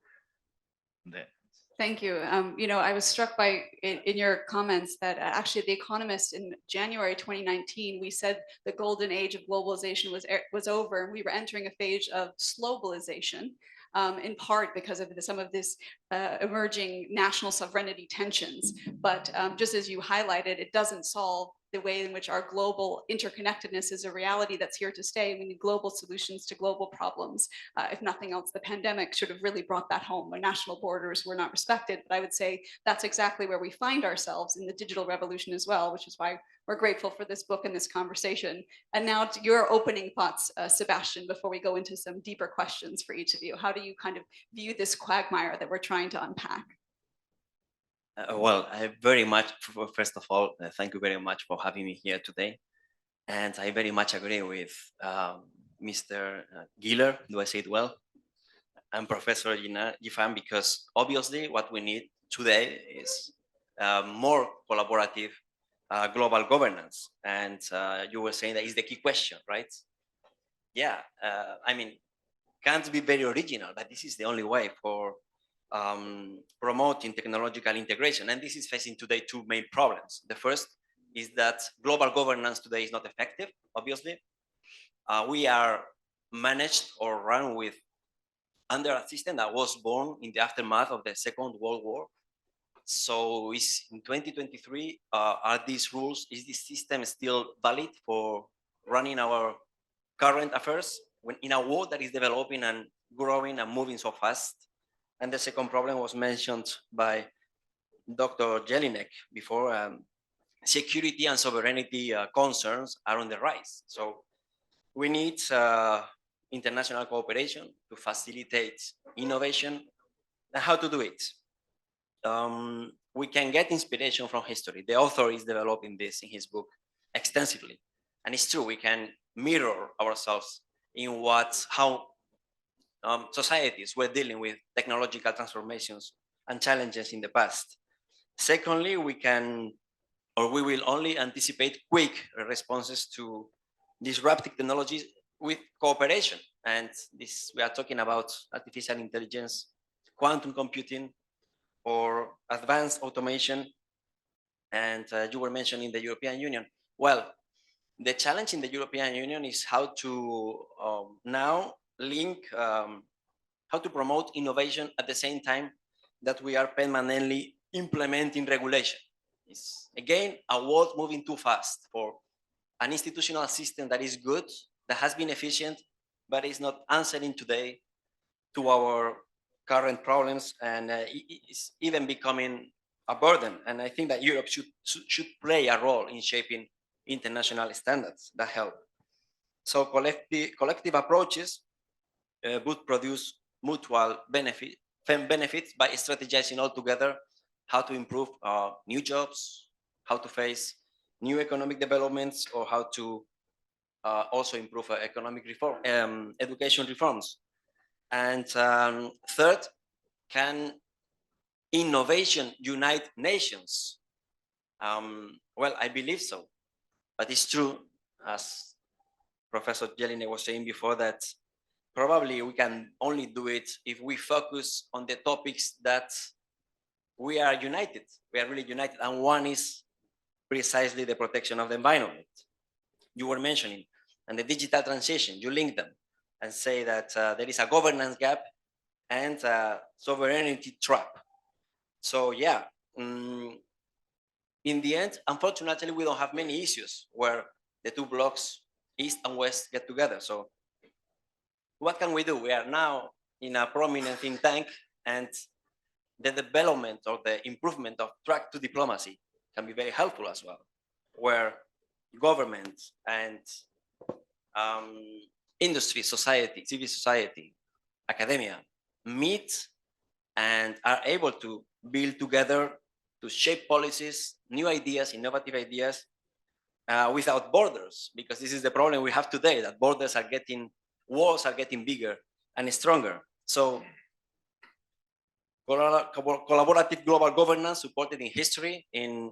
Thank you. You know, I was struck by in your comments that actually The Economist in January 2019, we said the golden age of globalization was over, and we were entering a phase of slowbalization. In part because of some of this emerging national sovereignty tensions. But just as you highlighted, it doesn't solve the way in which our global interconnectedness is a reality that's here to stay. We need global solutions to global problems. If nothing else, the pandemic should have really brought that home, where national borders were not respected. But I would say that's exactly where we find ourselves in the digital revolution as well, which is why we're grateful for this book and this conversation. And now to your opening thoughts, Sebastian, before we go into some deeper questions for each of you. How do you kind of view this quagmire that we're trying to unpack? Well, I very much, first of all, thank you very much for having me here today. And I very much agree with Mr. Giller, do I say it well? And Professor Yifan, because obviously what we need today is more collaborative global governance. And you were saying that is the key question, right? Yeah, I mean, can't be very original, but this is the only way for promoting technological integration. And this is facing today two main problems. The first is that global governance today is not effective, obviously. We are managed or run with under a system that was born in the aftermath of the Second World War. So is in 2023, are these rules, is this system still valid for running our current affairs when in a world that is developing and growing and moving so fast? And the second problem was mentioned by Dr. Jelinek before. Security and sovereignty concerns are on the rise. So we need international cooperation to facilitate innovation. And how to do it? We can get inspiration from history. The author is developing this in his book extensively. And it's true, we can mirror ourselves in how societies were dealing with technological transformations and challenges in the past. Secondly, we will only anticipate quick responses to disruptive technologies with cooperation. And this, we are talking about artificial intelligence, quantum computing, or advanced automation. And you were mentioning the European Union. Well, the challenge in the European Union is how to now link how to promote innovation at the same time that we are permanently implementing regulation. It's again a world moving too fast for an institutional system that is good, that has been efficient, but is not answering today to our current problems, and it's even becoming a burden. And I think that Europe should play a role in shaping international standards that help. So collective approaches would produce mutual benefits by strategizing all together how to improve new jobs, how to face new economic developments, or how to also improve economic reform, education reforms. And third, can innovation unite nations? Well, I believe so, but it's true, as Professor Jelinek was saying before, that probably we can only do it if we focus on the topics that we are united. We are really united, and one is precisely the protection of the environment. You were mentioning, and the digital transition, you link them and say that there is a governance gap and a sovereignty trap. So yeah, in the end, unfortunately, we don't have many issues where the two blocks, East and West, get together. So what can we do? We are now in a prominent think tank, and the development or the improvement of track to diplomacy can be very helpful as well, where government and industry, society, civil society, academia meet and are able to build together to shape policies, new ideas, innovative ideas, without borders, because this is the problem we have today, that walls are getting bigger and stronger. So collaborative global governance supported in history, in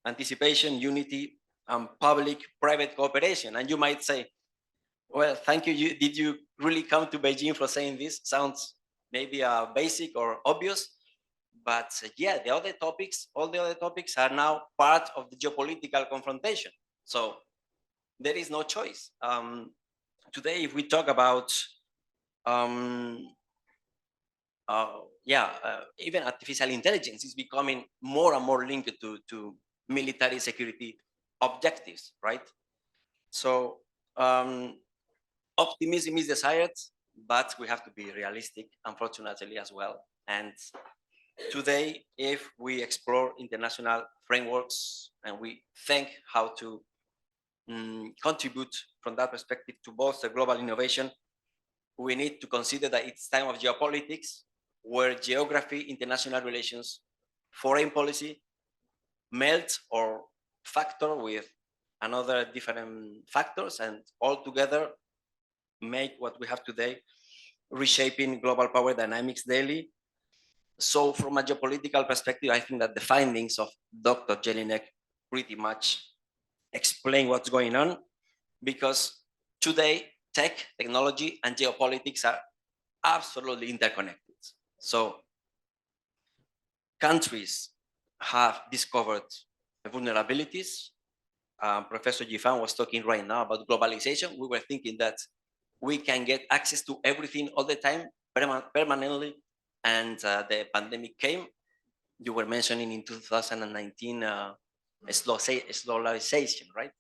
anticipation, unity, and public-private cooperation. And you might say, well, thank you. Did you really come to Beijing for saying this? Sounds maybe basic or obvious, but yeah, all the other topics are now part of the geopolitical confrontation. So there is no choice. Today, if we talk about even artificial intelligence is becoming more and more linked to military security objectives, right? So optimism is desired, but we have to be realistic, unfortunately, as well. And today, if we explore international frameworks and we think how to contribute from that perspective to both the global innovation, we need to consider that it's time of geopolitics, where geography, international relations, foreign policy melt or factor with another different factors, and all together make what we have today, reshaping global power dynamics daily. So from a geopolitical perspective, I think that the findings of Dr. Jelinek pretty much explain what's going on, because today technology and geopolitics are absolutely interconnected. So countries have discovered vulnerabilities. Professor Jifan was talking right now about globalization. We were thinking that we can get access to everything all the time, permanently, and the pandemic came. You were mentioning in 2019 slowization, right?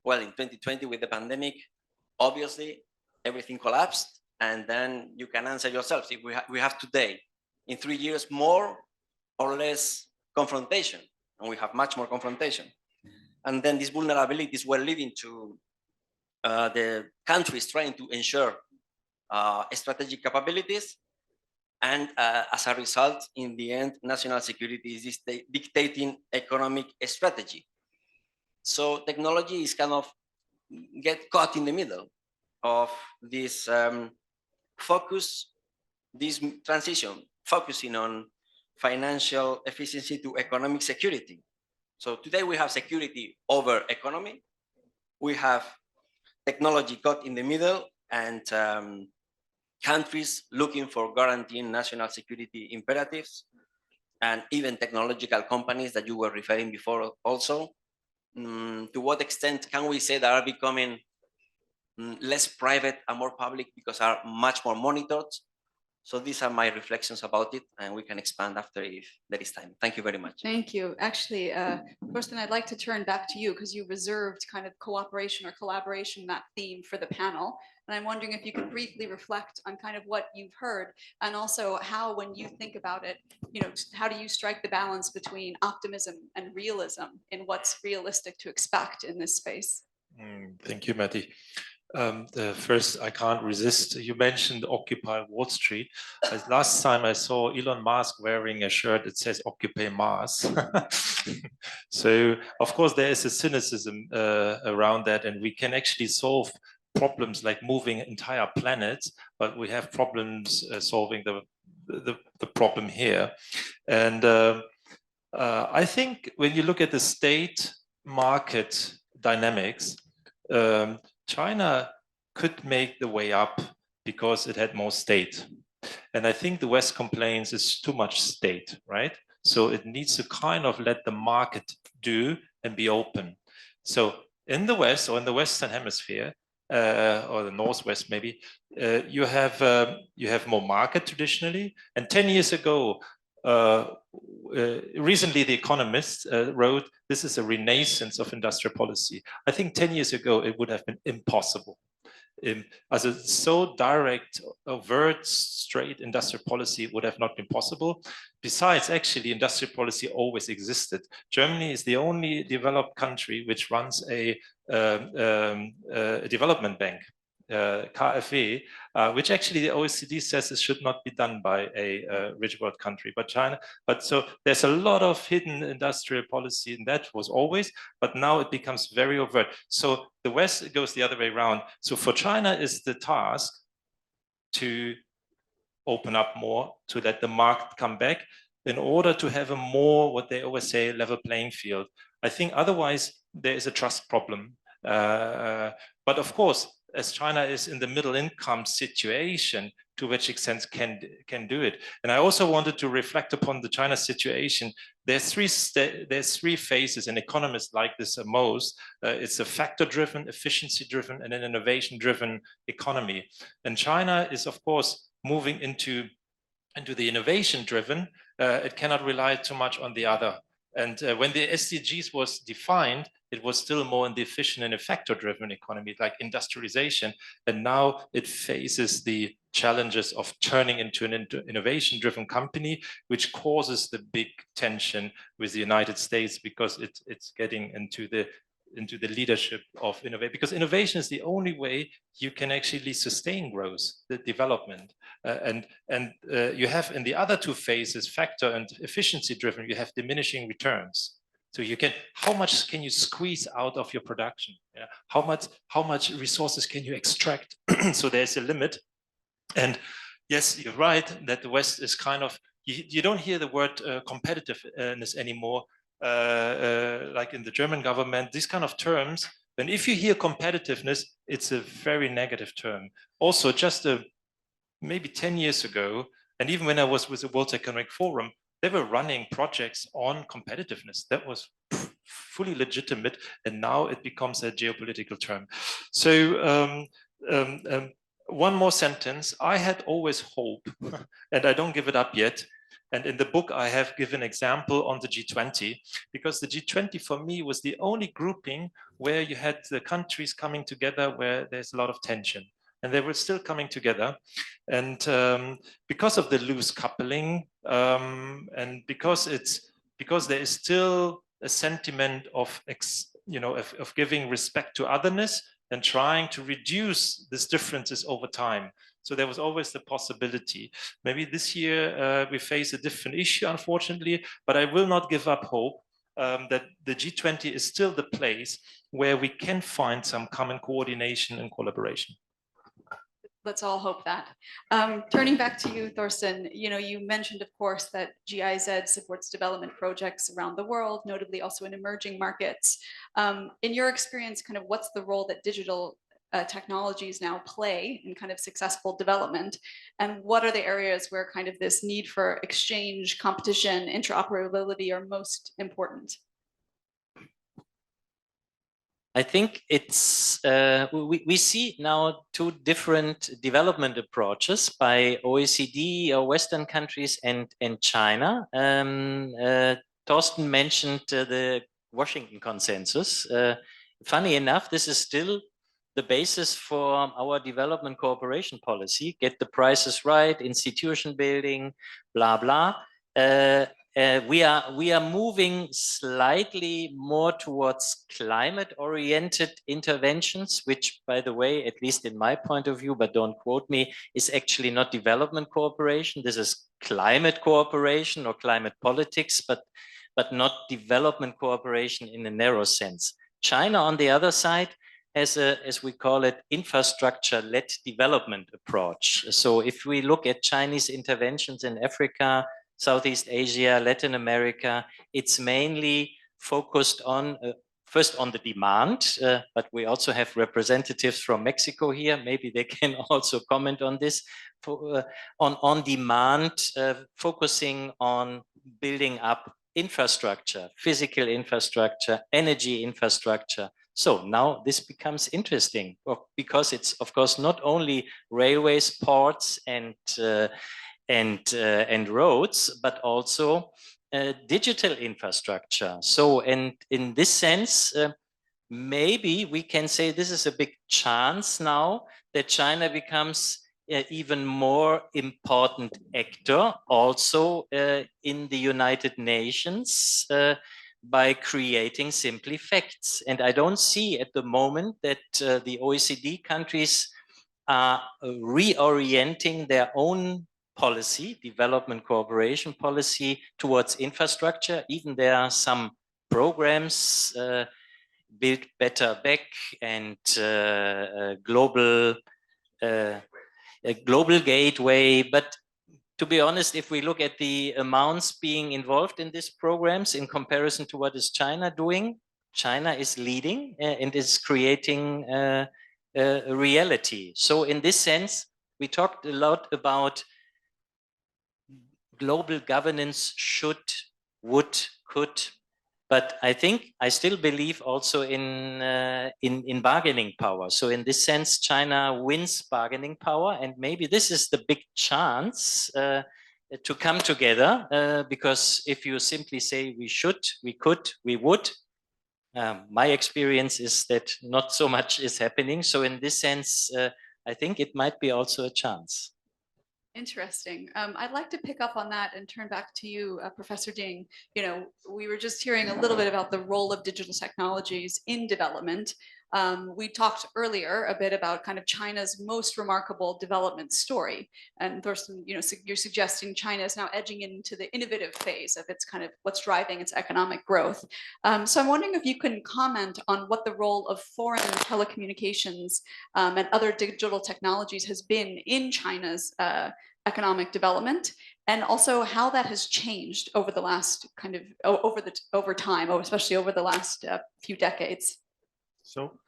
Well, in 2020 with the pandemic, obviously everything collapsed, and then you can answer yourselves if we have today, in 3 years, more or less confrontation, and we have much more confrontation. And then these vulnerabilities were leading to the countries trying to ensure strategic capabilities, and as a result, in the end, national security is dictating economic strategy. So technology is kind of get caught in the middle of this focus, this transition, focusing on financial efficiency to economic security. So today we have security over economy. We have technology caught in the middle, and countries looking for guaranteeing national security imperatives, and even technological companies that you were referring before also. To what extent can we say that are becoming less private and more public because are much more monitored? So these are my reflections about it, and we can expand after if there is time. Thank you very much. Thank you. Actually, Thorsten, I'd like to turn back to you because you reserved kind of cooperation or collaboration, that theme for the panel. And I'm wondering if you could briefly reflect on kind of what you've heard, and also how, when you think about it, you know, how do you strike the balance between optimism and realism in what's realistic to expect in this space? Thank you, Matty. The first, I can't resist. You mentioned Occupy Wall Street. Last time I saw Elon Musk wearing a shirt that says Occupy Mars. So, of course, there is a cynicism around that, and we can actually solve problems like moving entire planets, but we have problems solving the problem here. And I think when you look at the state market dynamics, China could make the way up because it had more state. And I think the West complains it's too much state, right? So it needs to kind of let the market do and be open. So in the West, or in the Western Hemisphere, or the Northwest maybe, you have more market traditionally. And 10 years ago, recently the Economist wrote, this is a renaissance of industrial policy. I think 10 years ago it would have been impossible. As a so direct, overt, straight industrial policy would have not been possible. Besides, actually, industrial policy always existed. Germany is the only developed country which runs a development bank, KfW, which actually the OECD says it should not be done by a rich world country, but China. But so there's a lot of hidden industrial policy, and that was always, but now it becomes very overt. So the West goes the other way around. So for China is the task to open up more, to let the market come back in order to have a more, what they always say, level playing field. I think otherwise there is a trust problem. But of course, as China is in the middle income situation, to which extent can do it. And I also wanted to reflect upon the China situation. There's three phases, and economists like this most. It's a factor-driven, efficiency-driven, and an innovation-driven economy. And China is, of course, moving into the innovation-driven. It cannot rely too much on the other. And when the SDGs was defined, it was still more in the efficient and effector-driven economy, like industrialization. And now it faces the challenges of turning into an innovation-driven company, which causes the big tension with the United States because it's getting into the leadership of innovation, because innovation is the only way you can actually sustain growth, the development. And you have in the other two phases, factor and efficiency driven, you have diminishing returns. So you can, how much can you squeeze out of your production? Yeah? How much resources can you extract? So there's a limit. And yes, you're right that the West is kind of, you don't hear the word competitiveness anymore. Like in the German government, these kind of terms, then if you hear competitiveness, it's a very negative term. Also, just maybe 10 years ago, and even when I was with the World Economic Forum, they were running projects on competitiveness. That was fully legitimate, and now it becomes a geopolitical term. So one more sentence. I had always hope, and I don't give it up yet. And in the book, I have given example on the G20, because the G20 for me was the only grouping where you had the countries coming together where there's a lot of tension. And they were still coming together. And because of the loose coupling, and because there is still a sentiment of giving respect to otherness and trying to reduce these differences over time. So there was always the possibility. Maybe this year we face a different issue, unfortunately, but I will not give up hope that the G20 is still the place where we can find some common coordination and collaboration. Let's all hope that. Turning back to you, Thorsten, you mentioned, of course, that GIZ supports development projects around the world, notably also in emerging markets. In your experience, kind of what's the role that digital technologies now play in kind of successful development? And what are the areas where kind of this need for exchange, competition, interoperability are most important? I think it's we see now two different development approaches by OECD or Western countries and China. Thorsten mentioned the Washington consensus. Funny enough, this is still the basis for our development cooperation policy. Get the prices right, institution building, blah blah. We are moving slightly more towards climate-oriented interventions, which, by the way, at least in my point of view, but don't quote me, is actually not development cooperation. This is climate cooperation or climate politics, but not development cooperation in a narrow sense. China, on the other side, has a, as we call it, infrastructure-led development approach. So if we look at Chinese interventions in Africa, Southeast Asia, Latin America, it's mainly focused on first on the demand, but we also have representatives from Mexico here. Maybe they can also comment on this. On demand, focusing on building up infrastructure, physical infrastructure, energy infrastructure. So now this becomes interesting because it's, of course, not only railways, ports, and roads, but also digital infrastructure. So, and in this sense, maybe we can say this is a big chance now that China becomes even more important actor also in the United Nations by creating simply facts. And I don't see at the moment that the OECD countries are reorienting their own policy, development cooperation policy towards infrastructure. Even there are some programs, Build Better Back and global gateway. But to be honest, if we look at the amounts being involved in these programs in comparison to what is China doing, China is leading and is creating a reality. So in this sense, we talked a lot about global governance should, would, could, but I think I still believe also in bargaining power. So in this sense, China wins bargaining power, and maybe this is the big chance to come together. Because if you simply say we should, we could, we would, my experience is that not so much is happening. So in this sense, I think it might be also a chance. Interesting. I'd like to pick up on that and turn back to you, Professor Ding. You know, we were just hearing a little bit about the role of digital technologies in development. We talked earlier a bit about kind of China's most remarkable development story. And Thorsten, you know, you're suggesting China is now edging into the innovative phase of its kind of what's driving its economic growth. So I'm wondering if you can comment on what the role of foreign telecommunications and other digital technologies has been in China's economic development, and also how that has changed over the last kind of over time, especially over the last few decades. So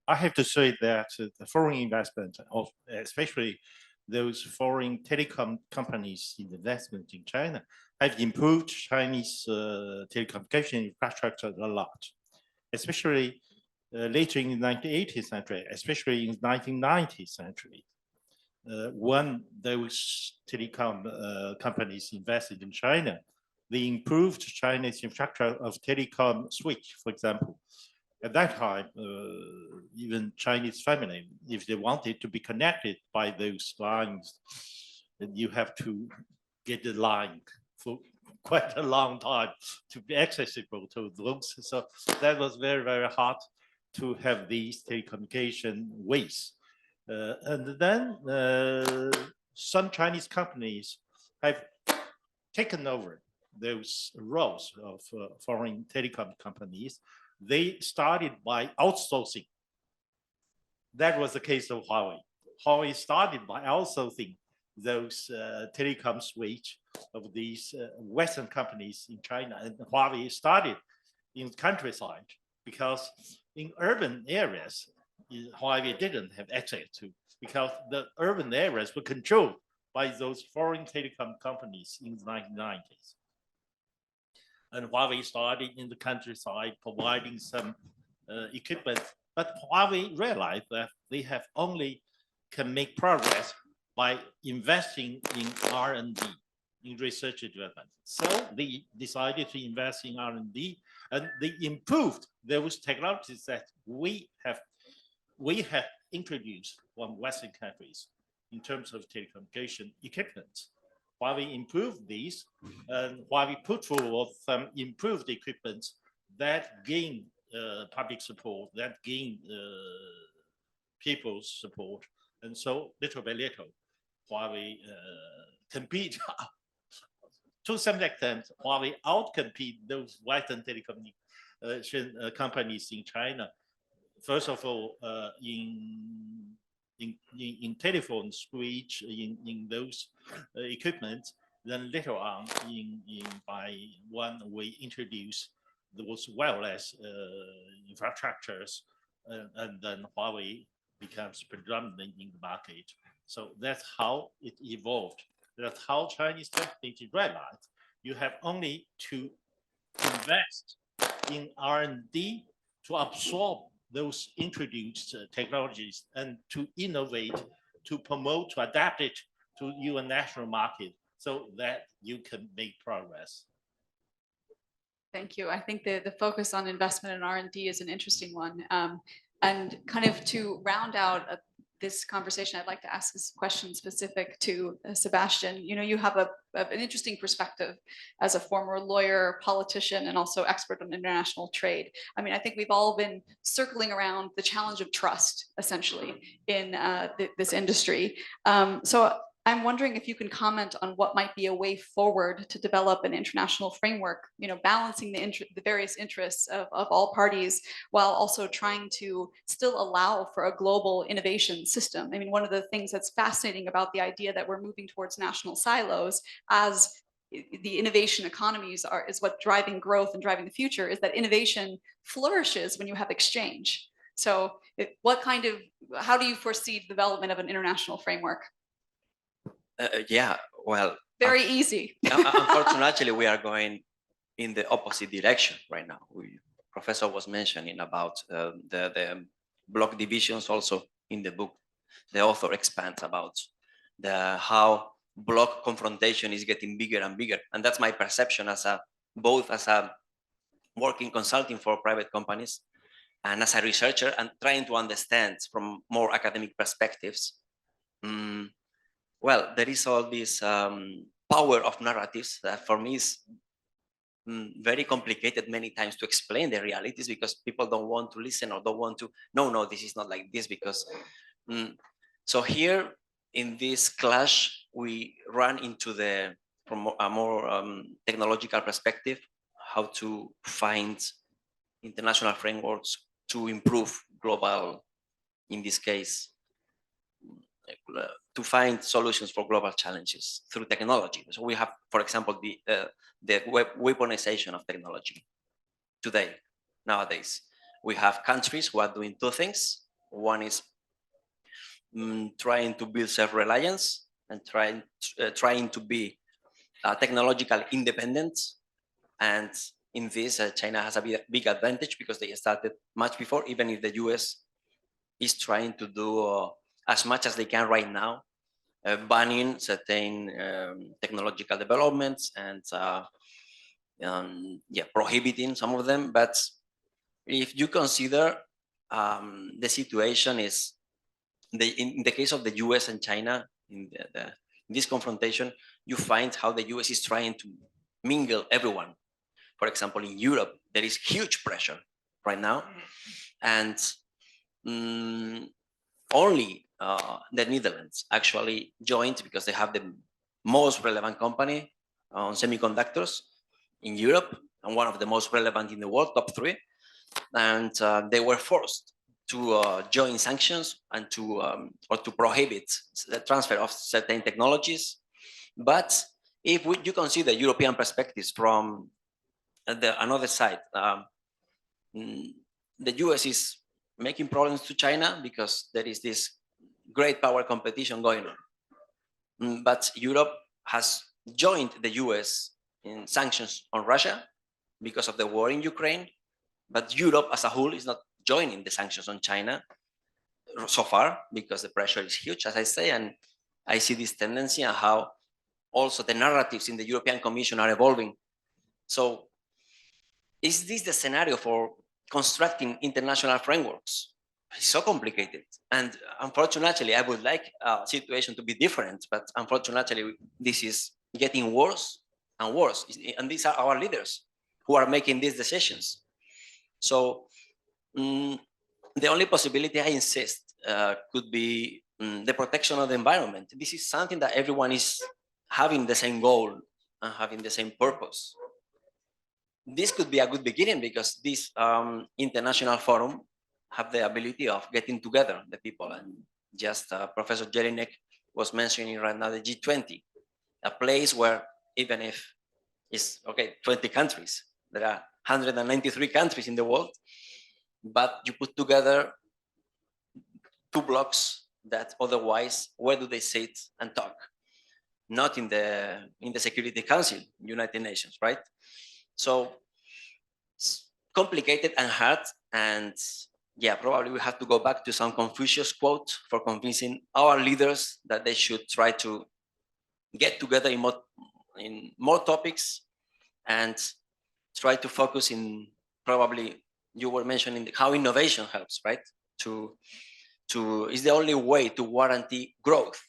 I have to say that the foreign investment, especially those foreign telecom companies' investment in China, have improved Chinese telecommunication infrastructure a lot, especially later in the 1980th century, especially in the 1990th century. When those telecom companies invested in China, they improved China's infrastructure of telecom switch, for example. At that time, even Chinese family, if they wanted to be connected by those lines, you have to get the line for quite a long time to be accessible to those. So that was very, very hard to have these telecommunication ways. And then some Chinese companies have taken over those roles of foreign telecom companies. They started by outsourcing. That was the case of Huawei. Huawei started by outsourcing those telecom switch of these Western companies in China. And Huawei started in countryside because in urban areas, Huawei didn't have access to, because the urban areas were controlled by those foreign telecom companies in the 1990s. And Huawei started in the countryside, providing some equipment. But Huawei realized that they have only can make progress by investing in R&D, in research and development. So they decided to invest in R&D, and they improved those technologies that we have introduced from Western countries in terms of telecommunication equipment. Huawei improved these, and Huawei put forward some improved equipment that gain public support, that gain people's support, and so little by little, Huawei compete. To some extent, Huawei outcompete those Western telecommunication companies in China. First of all, in telephone switch, in those equipment, then later on by when we introduce those wireless infrastructures, and then Huawei becomes predominant in the market. So that's how it evolved. That's how Chinese technology realized you have only to invest in R&D to absorb those introduced technologies and to innovate, to promote, to adapt it to your national market so that you can make progress. Thank you. I think the focus on investment in R&D is an interesting one. And kind of to round out this conversation, I'd like to ask this question specific to Sebastian. You know, you have an interesting perspective as a former lawyer, politician, and also expert on international trade. I mean, I think we've all been circling around the challenge of trust, essentially, in this industry. So I'm wondering if you can comment on what might be a way forward to develop an international framework, you know, balancing the various interests of all parties while also trying to still allow for a global innovation system. I mean, one of the things that's fascinating about the idea that we're moving towards national silos as the innovation economies is what driving growth and driving the future, is that innovation flourishes when you have exchange. So how do you foresee the development of an international framework? Yeah, well, very easy. Unfortunately, we are going in the opposite direction right now. Professor was mentioning about the block divisions also in the book. The author expands about how block confrontation is getting bigger and bigger, and that's my perception as both as a working consulting for private companies and as a researcher and trying to understand from more academic perspectives. Well, there is all this power of narratives that for me is very complicated many times to explain the realities, because people don't want to listen or don't want to, no, this is not like this, because so here in this clash, we run into from a more technological perspective, how to find international frameworks to improve global, in this case, to find solutions for global challenges through technology. So we have, for example, the weaponization of technology today, nowadays. We have countries who are doing two things. One is trying to build self-reliance and trying to be technological independent. And in this, China has a big advantage because they started much before, even if the US is trying to do as much as they can right now, banning certain technological developments and prohibiting some of them. But if you consider the situation is, in the case of the US and China, in this confrontation, you find how the US is trying to mingle everyone. For example, in Europe, there is huge pressure right now, and only the Netherlands actually joined because they have the most relevant company on semiconductors in Europe and one of the most relevant in the world, top 3. And they were forced to join sanctions and or to prohibit the transfer of certain technologies. But if you consider European perspectives from another side, the US is making problems to China because there is this great power competition going on. But Europe has joined the US in sanctions on Russia because of the war in Ukraine. But Europe as a whole is not joining the sanctions on China so far, because the pressure is huge, as I say, and I see this tendency and how also the narratives in the European Commission are evolving. So is this the scenario for constructing international frameworks? It's so complicated. And unfortunately, I would like a situation to be different, but unfortunately, this is getting worse and worse. And these are our leaders who are making these decisions. So the only possibility, I insist, could be the protection of the environment. This is something that everyone is having the same goal and having the same purpose. This could be a good beginning, because this international forum have the ability of getting together the people. And just Professor Jelinek was mentioning right now the G20, a place where even if it's 20 countries, there are 193 countries in the world, but you put together two blocks that otherwise, where do they sit and talk? Not in the Security Council, United Nations, right? So it's complicated and hard, and yeah, probably we have to go back to some Confucius quote for convincing our leaders that they should try to get together in more topics and try to focus in, probably you were mentioning how innovation helps, right? Is the only way to guarantee growth.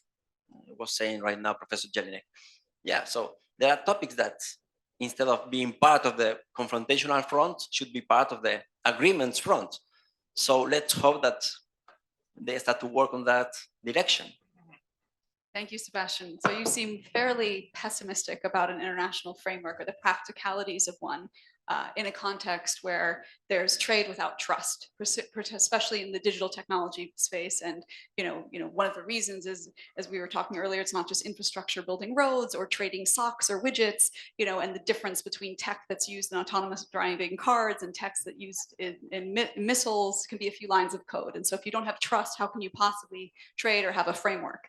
I was saying right now, Professor Jelinek. Yeah, so there are topics that instead of being part of the confrontational front should be part of the agreements front. So let's hope that they start to work on that direction. Thank you, Sebastian. So you seem fairly pessimistic about an international framework or the practicalities of one in a context where there's trade without trust, especially in the digital technology space. And one of the reasons is, as we were talking earlier, it's not just infrastructure, building roads or trading socks or widgets, and the difference between tech that's used in autonomous driving cars and tech that's used in missiles can be a few lines of code. And so if you don't have trust, how can you possibly trade or have a framework?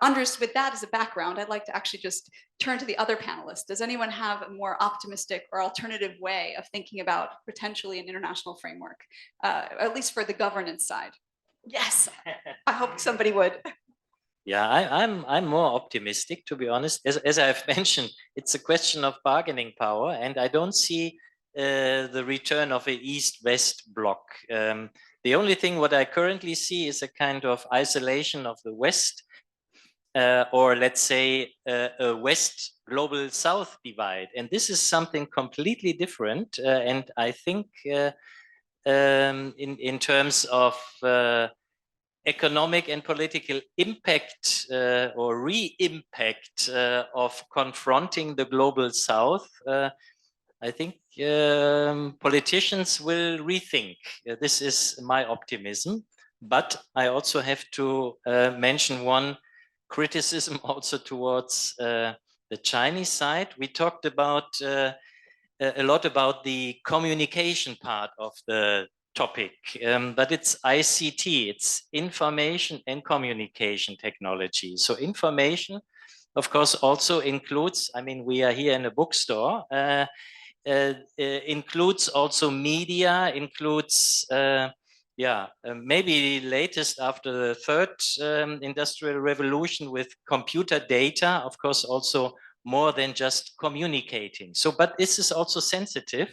Andres, with that as a background, I'd like to actually just turn to the other panelists. Does anyone have a more optimistic or alternative way of thinking about potentially an international framework, at least for the governance side? Yes, I hope somebody would. Yeah, I'm more optimistic, to be honest. As I've mentioned, it's a question of bargaining power, and I don't see the return of an East-West bloc. The only thing what I currently see is a kind of isolation of the West, or let's say a West global South divide. And this is something completely different. And I think in terms of economic and political impact or re-impact of confronting the global South, I think politicians will rethink. This is my optimism. But I also have to mention one criticism also towards the Chinese side. We talked about a lot about the communication part of the topic, but it's ICT, it's information and communication technology. So information, of course, also includes, I mean, we are here in a bookstore, includes also media, includes maybe latest after the third industrial revolution with computer data, of course, also more than just communicating. So, but this is also sensitive.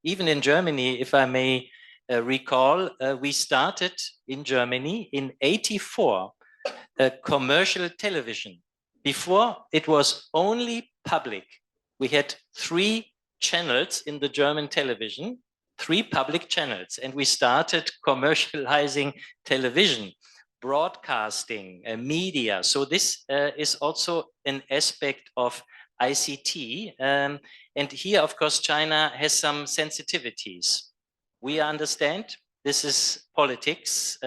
Even in Germany, if I may recall, we started in Germany in '84, commercial television. Before it was only public. We had 3 channels in the German television, 3 public channels, and we started commercializing television, broadcasting, media. So this is also an aspect of ICT. And here, of course, China has some sensitivities. We understand this is politics,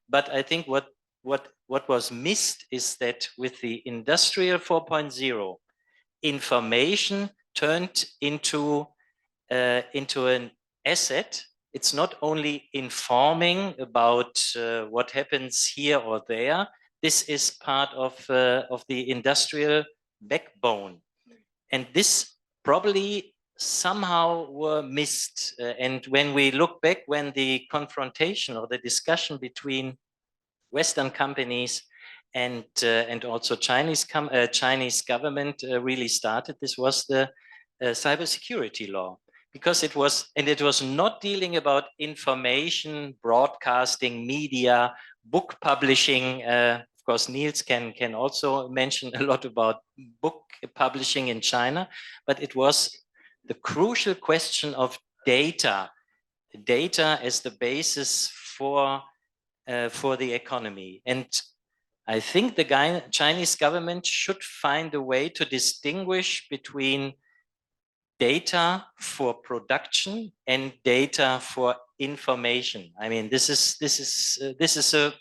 but I think what was missed is that with the Industrial 4.0, information turned into an asset. It's not only informing about what happens here or there. This is part of the industrial backbone. And this probably somehow were missed. And when we look back, when the confrontation or the discussion between Western companies and also Chinese government really started, this was the cybersecurity law, because it was not dealing about information, broadcasting, media, book publishing. Of course, Niels can also mention a lot about book publishing in China, but it was the crucial question of data as the basis for the economy. And I think the Chinese government should find a way to distinguish between data for production and data for information. I mean, this is a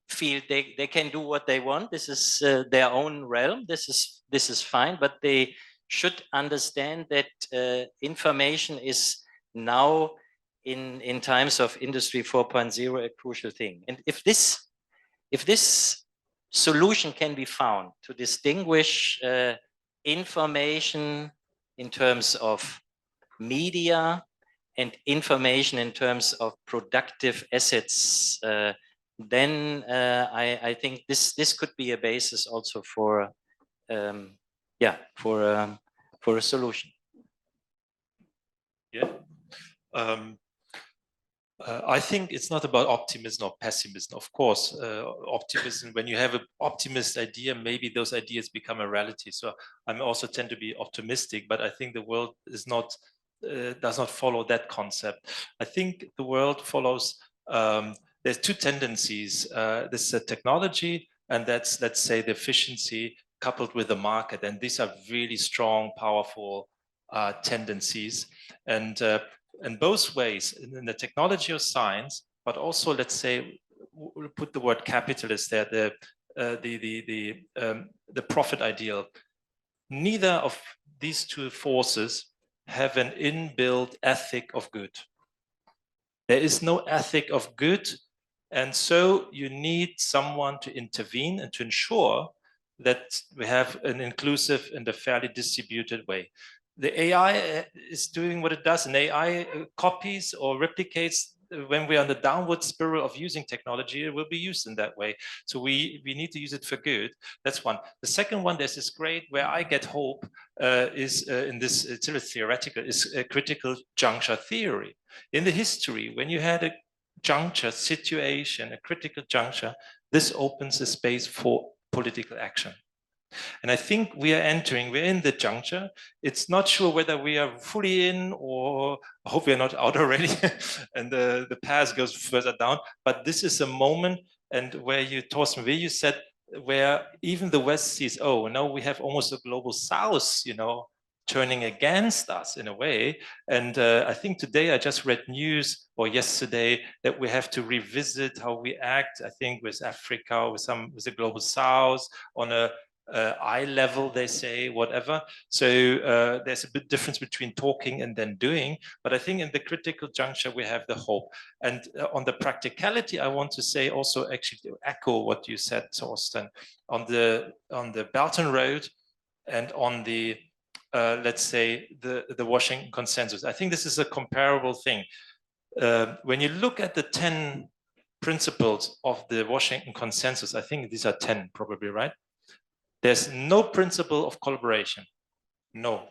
field they can do what they want. This is their own realm. This is fine, but they should understand that information is now in times of Industry 4.0 a crucial thing. And if this solution can be found to distinguish information in terms of media and information in terms of productive assets, then I think this could be a basis also for for a solution. Yeah. I think it's not about optimism or pessimism. Of course, optimism, when you have an optimist idea, maybe those ideas become a reality. So I also tend to be optimistic, but I think the world is not, does not follow that concept. I think the world follows, there's two tendencies. This is technology, and that's, let's say, the efficiency coupled with the market. And these are really strong, powerful tendencies. And both ways, in the technology of science, but also, let's say, we'll put the word capitalist there, the profit ideal. Neither of these two forces have an inbuilt ethic of good. There is no ethic of good, and so you need someone to intervene and to ensure that we have an inclusive and a fairly distributed way. The AI is doing what it does, and AI copies or replicates. When we're on the downward spiral of using technology, it will be used in that way. So we need to use it for good. That's one. The second one, there's this great, where I get hope, is in this, it's a theoretical, is a critical juncture theory. In the history, when you had a juncture situation, a critical juncture, this opens a space for political action. And I think we're in the juncture. It's not sure whether we are fully in, or I hope we're not out already and the path goes further down. But this is a moment, and where you, Thorsten, where you said, where even the West sees, oh, now we have almost a global South, turning against us in a way. And I think today I just read news, or yesterday, that we have to revisit how we act, I think, with Africa, with the global South, on a eye level, they say, whatever. So there's a bit difference between talking and then doing. But I think in the critical juncture, we have the hope. And on the practicality, I want to say also, actually, to echo what you said, Thorsten, on the Belt and Road and on the, let's say, the Washington Consensus. I think this is a comparable thing. When you look at the 10 principles of the Washington Consensus, I think these are 10 probably, right? There's no principle of collaboration. No.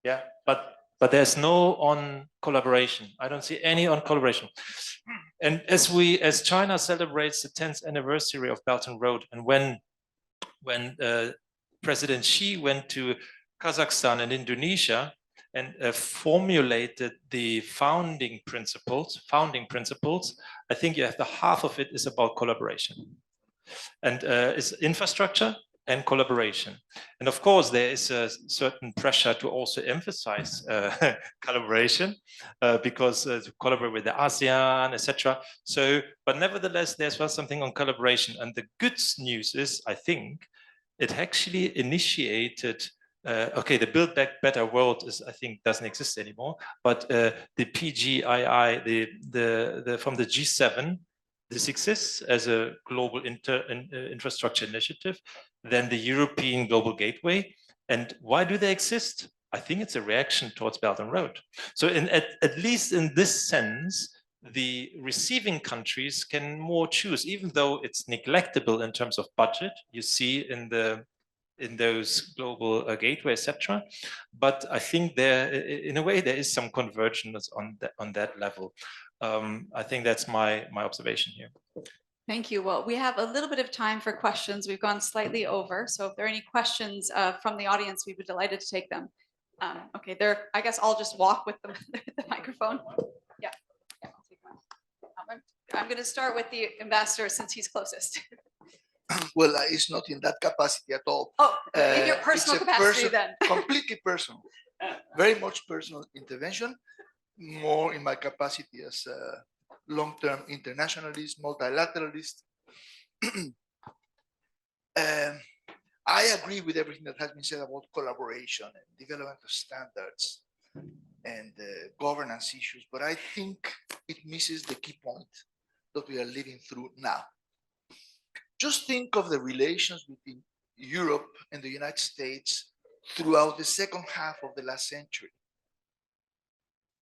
Yeah, but there's no on collaboration. I don't see any on collaboration. And as China celebrates the 10th anniversary of Belt and Road, and when President Xi went to Kazakhstan and Indonesia and formulated the founding principles, I think you have the half of it is about collaboration. And it's infrastructure and collaboration. And of course, there is a certain pressure to also emphasize collaboration because to collaborate with the ASEAN, etc. So, but nevertheless, there's something on collaboration. And the good news is, I think, it actually initiated, okay, the Build Back Better world is, I think, doesn't exist anymore, but the PGII, from the G7, this exists as a global infrastructure initiative, then the European Global Gateway. And why do they exist? I think it's a reaction towards Belt and Road. So at least in this sense, the receiving countries can more choose, even though it's neglectable in terms of budget. You see in those global gateway, etc. But I think there, in a way, there is some convergence on that level. I think that's my observation here. Thank you. Well, we have a little bit of time for questions. We've gone slightly over. So if there are any questions from the audience, we'd be delighted to take them. Okay, I guess I'll just walk with the microphone. Yeah, I'll take mine. I'm going to start with the ambassador since he's closest. Well, it's not in that capacity at all. Oh, in your personal It's a capacity then. Completely personal, very much personal intervention, more in my capacity as a long-term internationalist, multilateralist. I agree with everything that has been said about collaboration and development of standards and governance issues, but I think it misses the key point that we are living through now. Just think of the relations between Europe and the United States throughout the second half of the last century.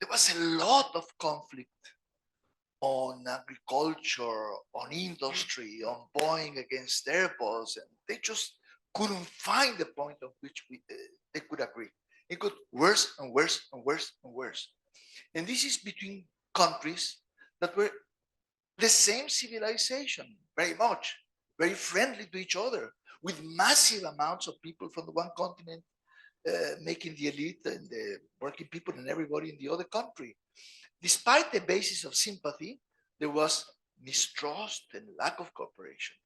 There was a lot of conflict on agriculture, on industry, on Boeing against Airbus, and they just couldn't find the point at which they could agree. It got worse and worse and worse and worse. And this is between countries that were the same civilization, very much, very friendly to each other, with massive amounts of people from the one continent making the elite and the working people and everybody in the other country. Despite the basis of sympathy, there was mistrust and lack of cooperation.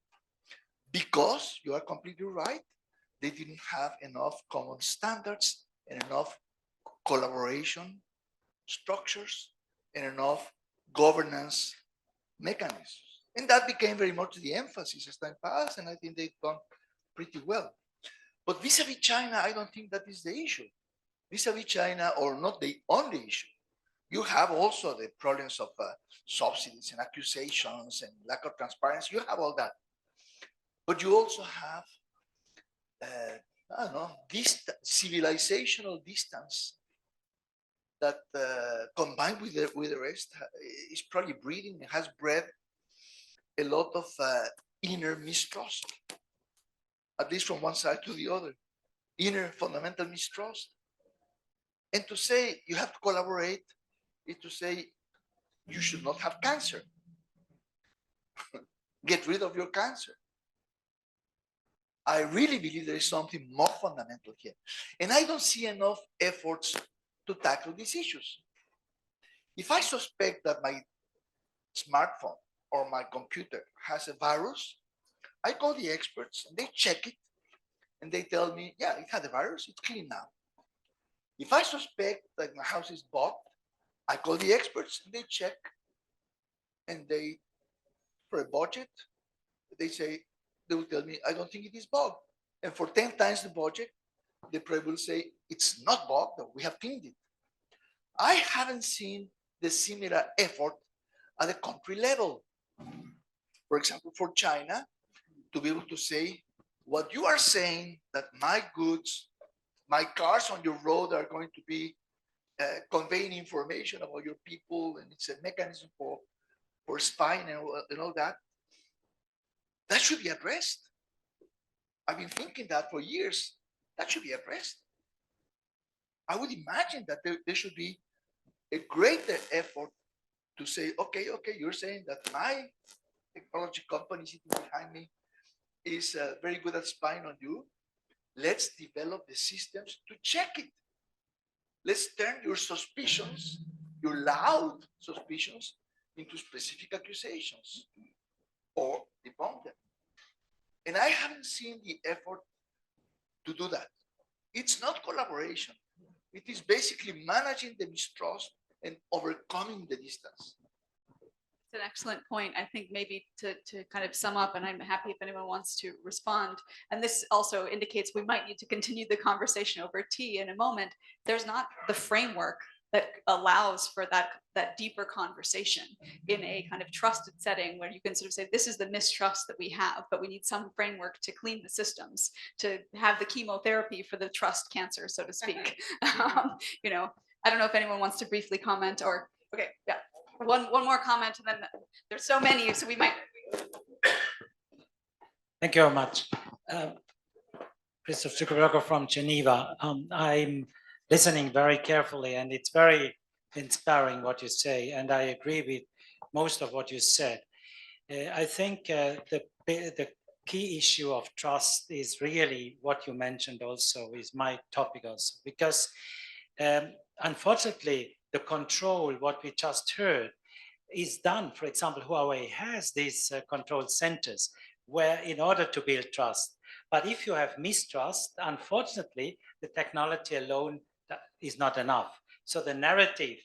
Because, you are completely right, they didn't have enough common standards and enough collaboration structures and enough governance mechanisms. And that became very much the emphasis as time passed, and I think they've done pretty well. But vis-a-vis China, I don't think that is the issue. Vis-a-vis China, or not the only issue. You have also the problems of subsidies and accusations and lack of transparency. You have all that. But you also have, I don't know, this civilizational distance that combined with the rest is probably breeding and has bred a lot of inner mistrust, at least from one side to the other, inner fundamental mistrust. And to say you have to collaborate is to say you should not have cancer. Get rid of your cancer. I really believe there is something more fundamental here. And I don't see enough efforts to tackle these issues. If I suspect that my smartphone or my computer has a virus, I call the experts and they check it and they tell me, yeah, it had a virus, it's clean now. If I suspect that my house is bugged, I call the experts and they check and they, for a budget, they say, they will tell me, I don't think it is bugged. And for 10 times the budget, they probably will say, it's not bugged, we have cleaned it. I haven't seen the similar effort at the country level. For example, for China, to be able to say, what you are saying that my goods, my cars on your road are going to be conveying information about your people, and it's a mechanism for spying and all that, that should be addressed. I've been thinking that for years. That should be addressed. I would imagine that there should be a greater effort to say, okay, you're saying that my technology company sitting behind me is very good at spying on you. Let's develop the systems to check it. Let's turn your suspicions, your loud suspicions, into specific accusations or debunk them. And I haven't seen the effort to do that. It's not collaboration. It is basically managing the mistrust and overcoming the distance. It's an excellent point. I think maybe to kind of sum up, and I'm happy if anyone wants to respond, and this also indicates we might need to continue the conversation over tea in a moment. There's not the framework that allows for that deeper conversation in a kind of trusted setting where you can sort of say, this is the mistrust that we have, but we need some framework to clean the systems, to have the chemotherapy for the trust cancer, so to speak. You know, I don't know if anyone wants to briefly comment or, okay, yeah. One more comment, and then there's so many, so we might. Thank you very much. Christoph Zuckerberger from Geneva. I'm listening very carefully, and it's very inspiring what you say, and I agree with most of what you said. I think the key issue of trust is really what you mentioned also, is my topic also, because unfortunately, the control, what we just heard, is done. For example, Huawei has these control centers where in order to build trust. But if you have mistrust, unfortunately, the technology alone is not enough. So the narrative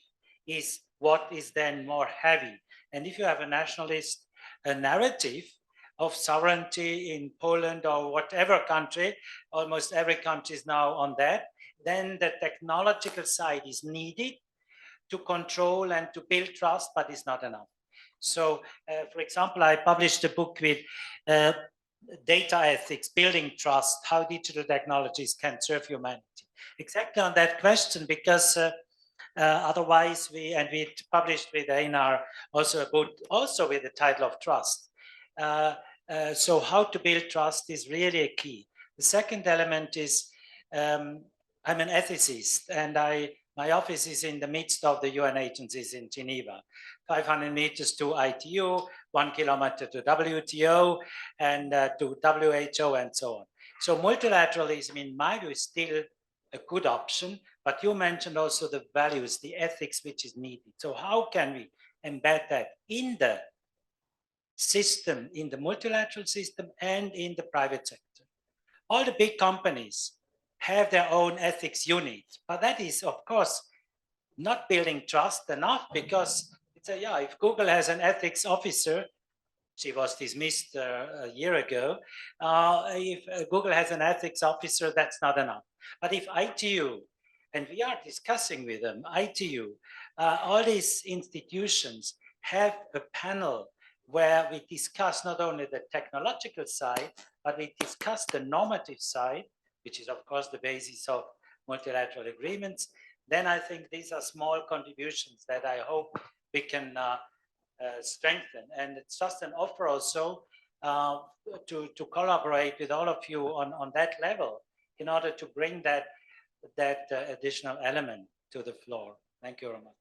is what is then more heavy. And if you have a nationalist narrative of sovereignty in Poland or whatever country, almost every country is now on that, then the technological side is needed to control and to build trust, but it's not enough. So, for example, I published a book with data ethics, building trust, how digital technologies can serve humanity. Exactly on that question, because otherwise we published with Einar also a book, also with the title of trust. So how to build trust is really a key. The second element is, I'm an ethicist, and my office is in the midst of the UN agencies in Geneva, 500 meters to ITU, 1 kilometer to WTO, and to WHO, and so on. So multilateralism, in my view, is still a good option, but you mentioned also the values, the ethics which is needed. So how can we embed that in the system, in the multilateral system and in the private sector? All the big companies have their own ethics unit, but that is, of course, not building trust enough, because it's if Google has an ethics officer, she was dismissed a year ago. If Google has an ethics officer, that's not enough. But if ITU, and we are discussing with them, ITU, all these institutions have a panel where we discuss not only the technological side, but we discuss the normative side, which is, of course, the basis of multilateral agreements, then I think these are small contributions that I hope we can strengthen. And it's just an offer also to collaborate with all of you on that level in order to bring that additional element to the floor. Thank you very much.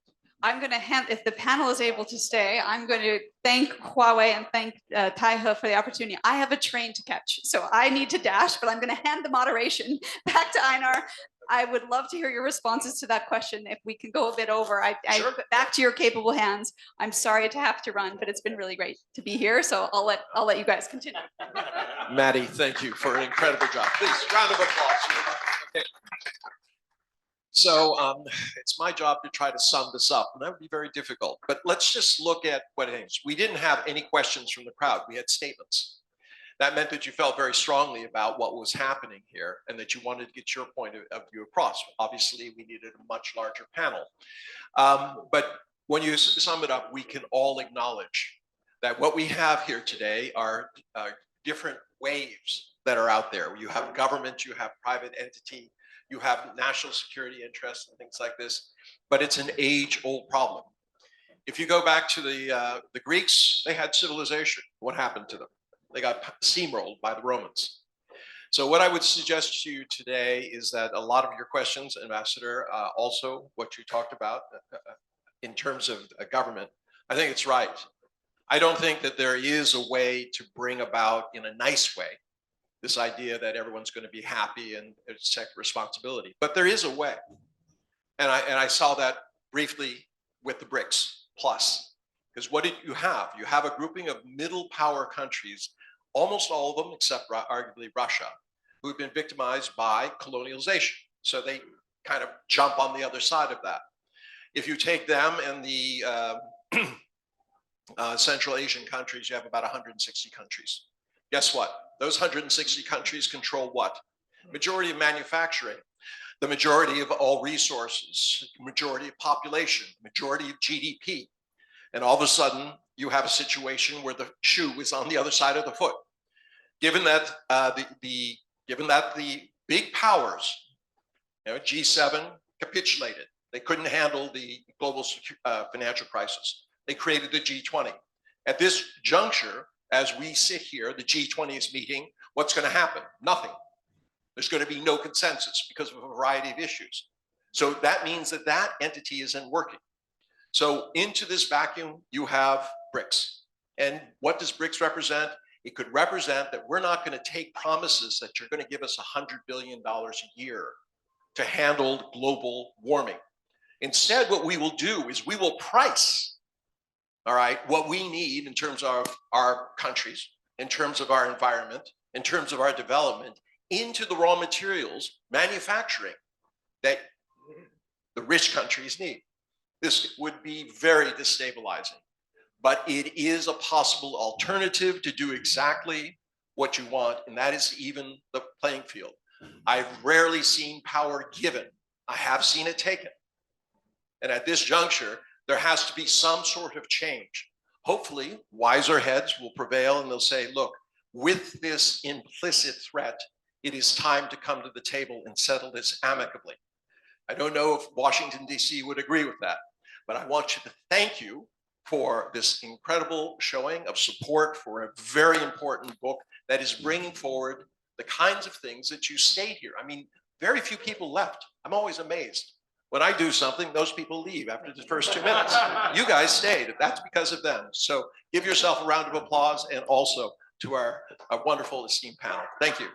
I'm going to hand, if the panel is able to stay, I'm going to thank Huawei and thank Taihe for the opportunity. I have a train to catch, so I need to dash, but I'm going to hand the moderation back to Einar. I would love to hear your responses to that question. If we can go a bit over, Sure. Back to your capable hands. I'm sorry to have to run, but it's been really great to be here. So I'll let you guys continue. Maddie, thank you for an incredible job. Please, round of applause. Okay. So it's my job to try to sum this up, and that would be very difficult. But let's just look at what it is. We didn't have any questions from the crowd. We had statements. That meant that you felt very strongly about what was happening here and that you wanted to get your point of view across. Obviously, we needed a much larger panel. But when you sum it up, we can all acknowledge that what we have here today are different waves that are out there. You have government, you have private entity, you have national security interests and things like this, but it's an age-old problem. If you go back to the Greeks, they had civilization. What happened to them? They got steamrolled by the Romans. So what I would suggest to you today is that a lot of your questions, Ambassador, also what you talked about in terms of a government, I think it's right. I don't think that there is a way to bring about in a nice way this idea that everyone's going to be happy and accept responsibility, but there is a way. And I saw that briefly with the BRICS Plus, because what did you have? You have a grouping of middle power countries, almost all of them, except arguably Russia, who have been victimized by colonialization. So they kind of jump on the other side of that. If you take them and the Central Asian countries, you have about 160 countries. Guess what? Those 160 countries control what? Majority of manufacturing. the majority of all resources, majority of population, majority of GDP. And all of a sudden, you have a situation where the shoe is on the other side of the foot. Given that the big powers, G7 capitulated, they couldn't handle the global financial crisis. They created the G20. At this juncture, as we sit here, the G20 is meeting. What's going to happen? Nothing. There's going to be no consensus because of a variety of issues. So that means that that entity isn't working. So into this vacuum, you have BRICS. And what does BRICS represent? It could represent that we're not going to take promises that you're going to give us $100 billion a year to handle global warming. Instead, what we will do is we will price, all right, what we need in terms of our countries, in terms of our environment, in terms of our development, into the raw materials manufacturing that the rich countries need. This would be very destabilizing, but it is a possible alternative to do exactly what you want, and that is even the playing field. I've rarely seen power given. I have seen it taken. And at this juncture, there has to be some sort of change. Hopefully, wiser heads will prevail and they'll say, look, with this implicit threat, it is time to come to the table and settle this amicably. I don't know if Washington, D.C. would agree with that, but I want you to thank you for this incredible showing of support for a very important book that is bringing forward the kinds of things that you state here. I mean, very few people left. I'm always amazed. When I do something, those people leave after the first 2 minutes. You guys stayed. That's because of them. So give yourself a round of applause, and also to our wonderful esteemed panel. Thank you.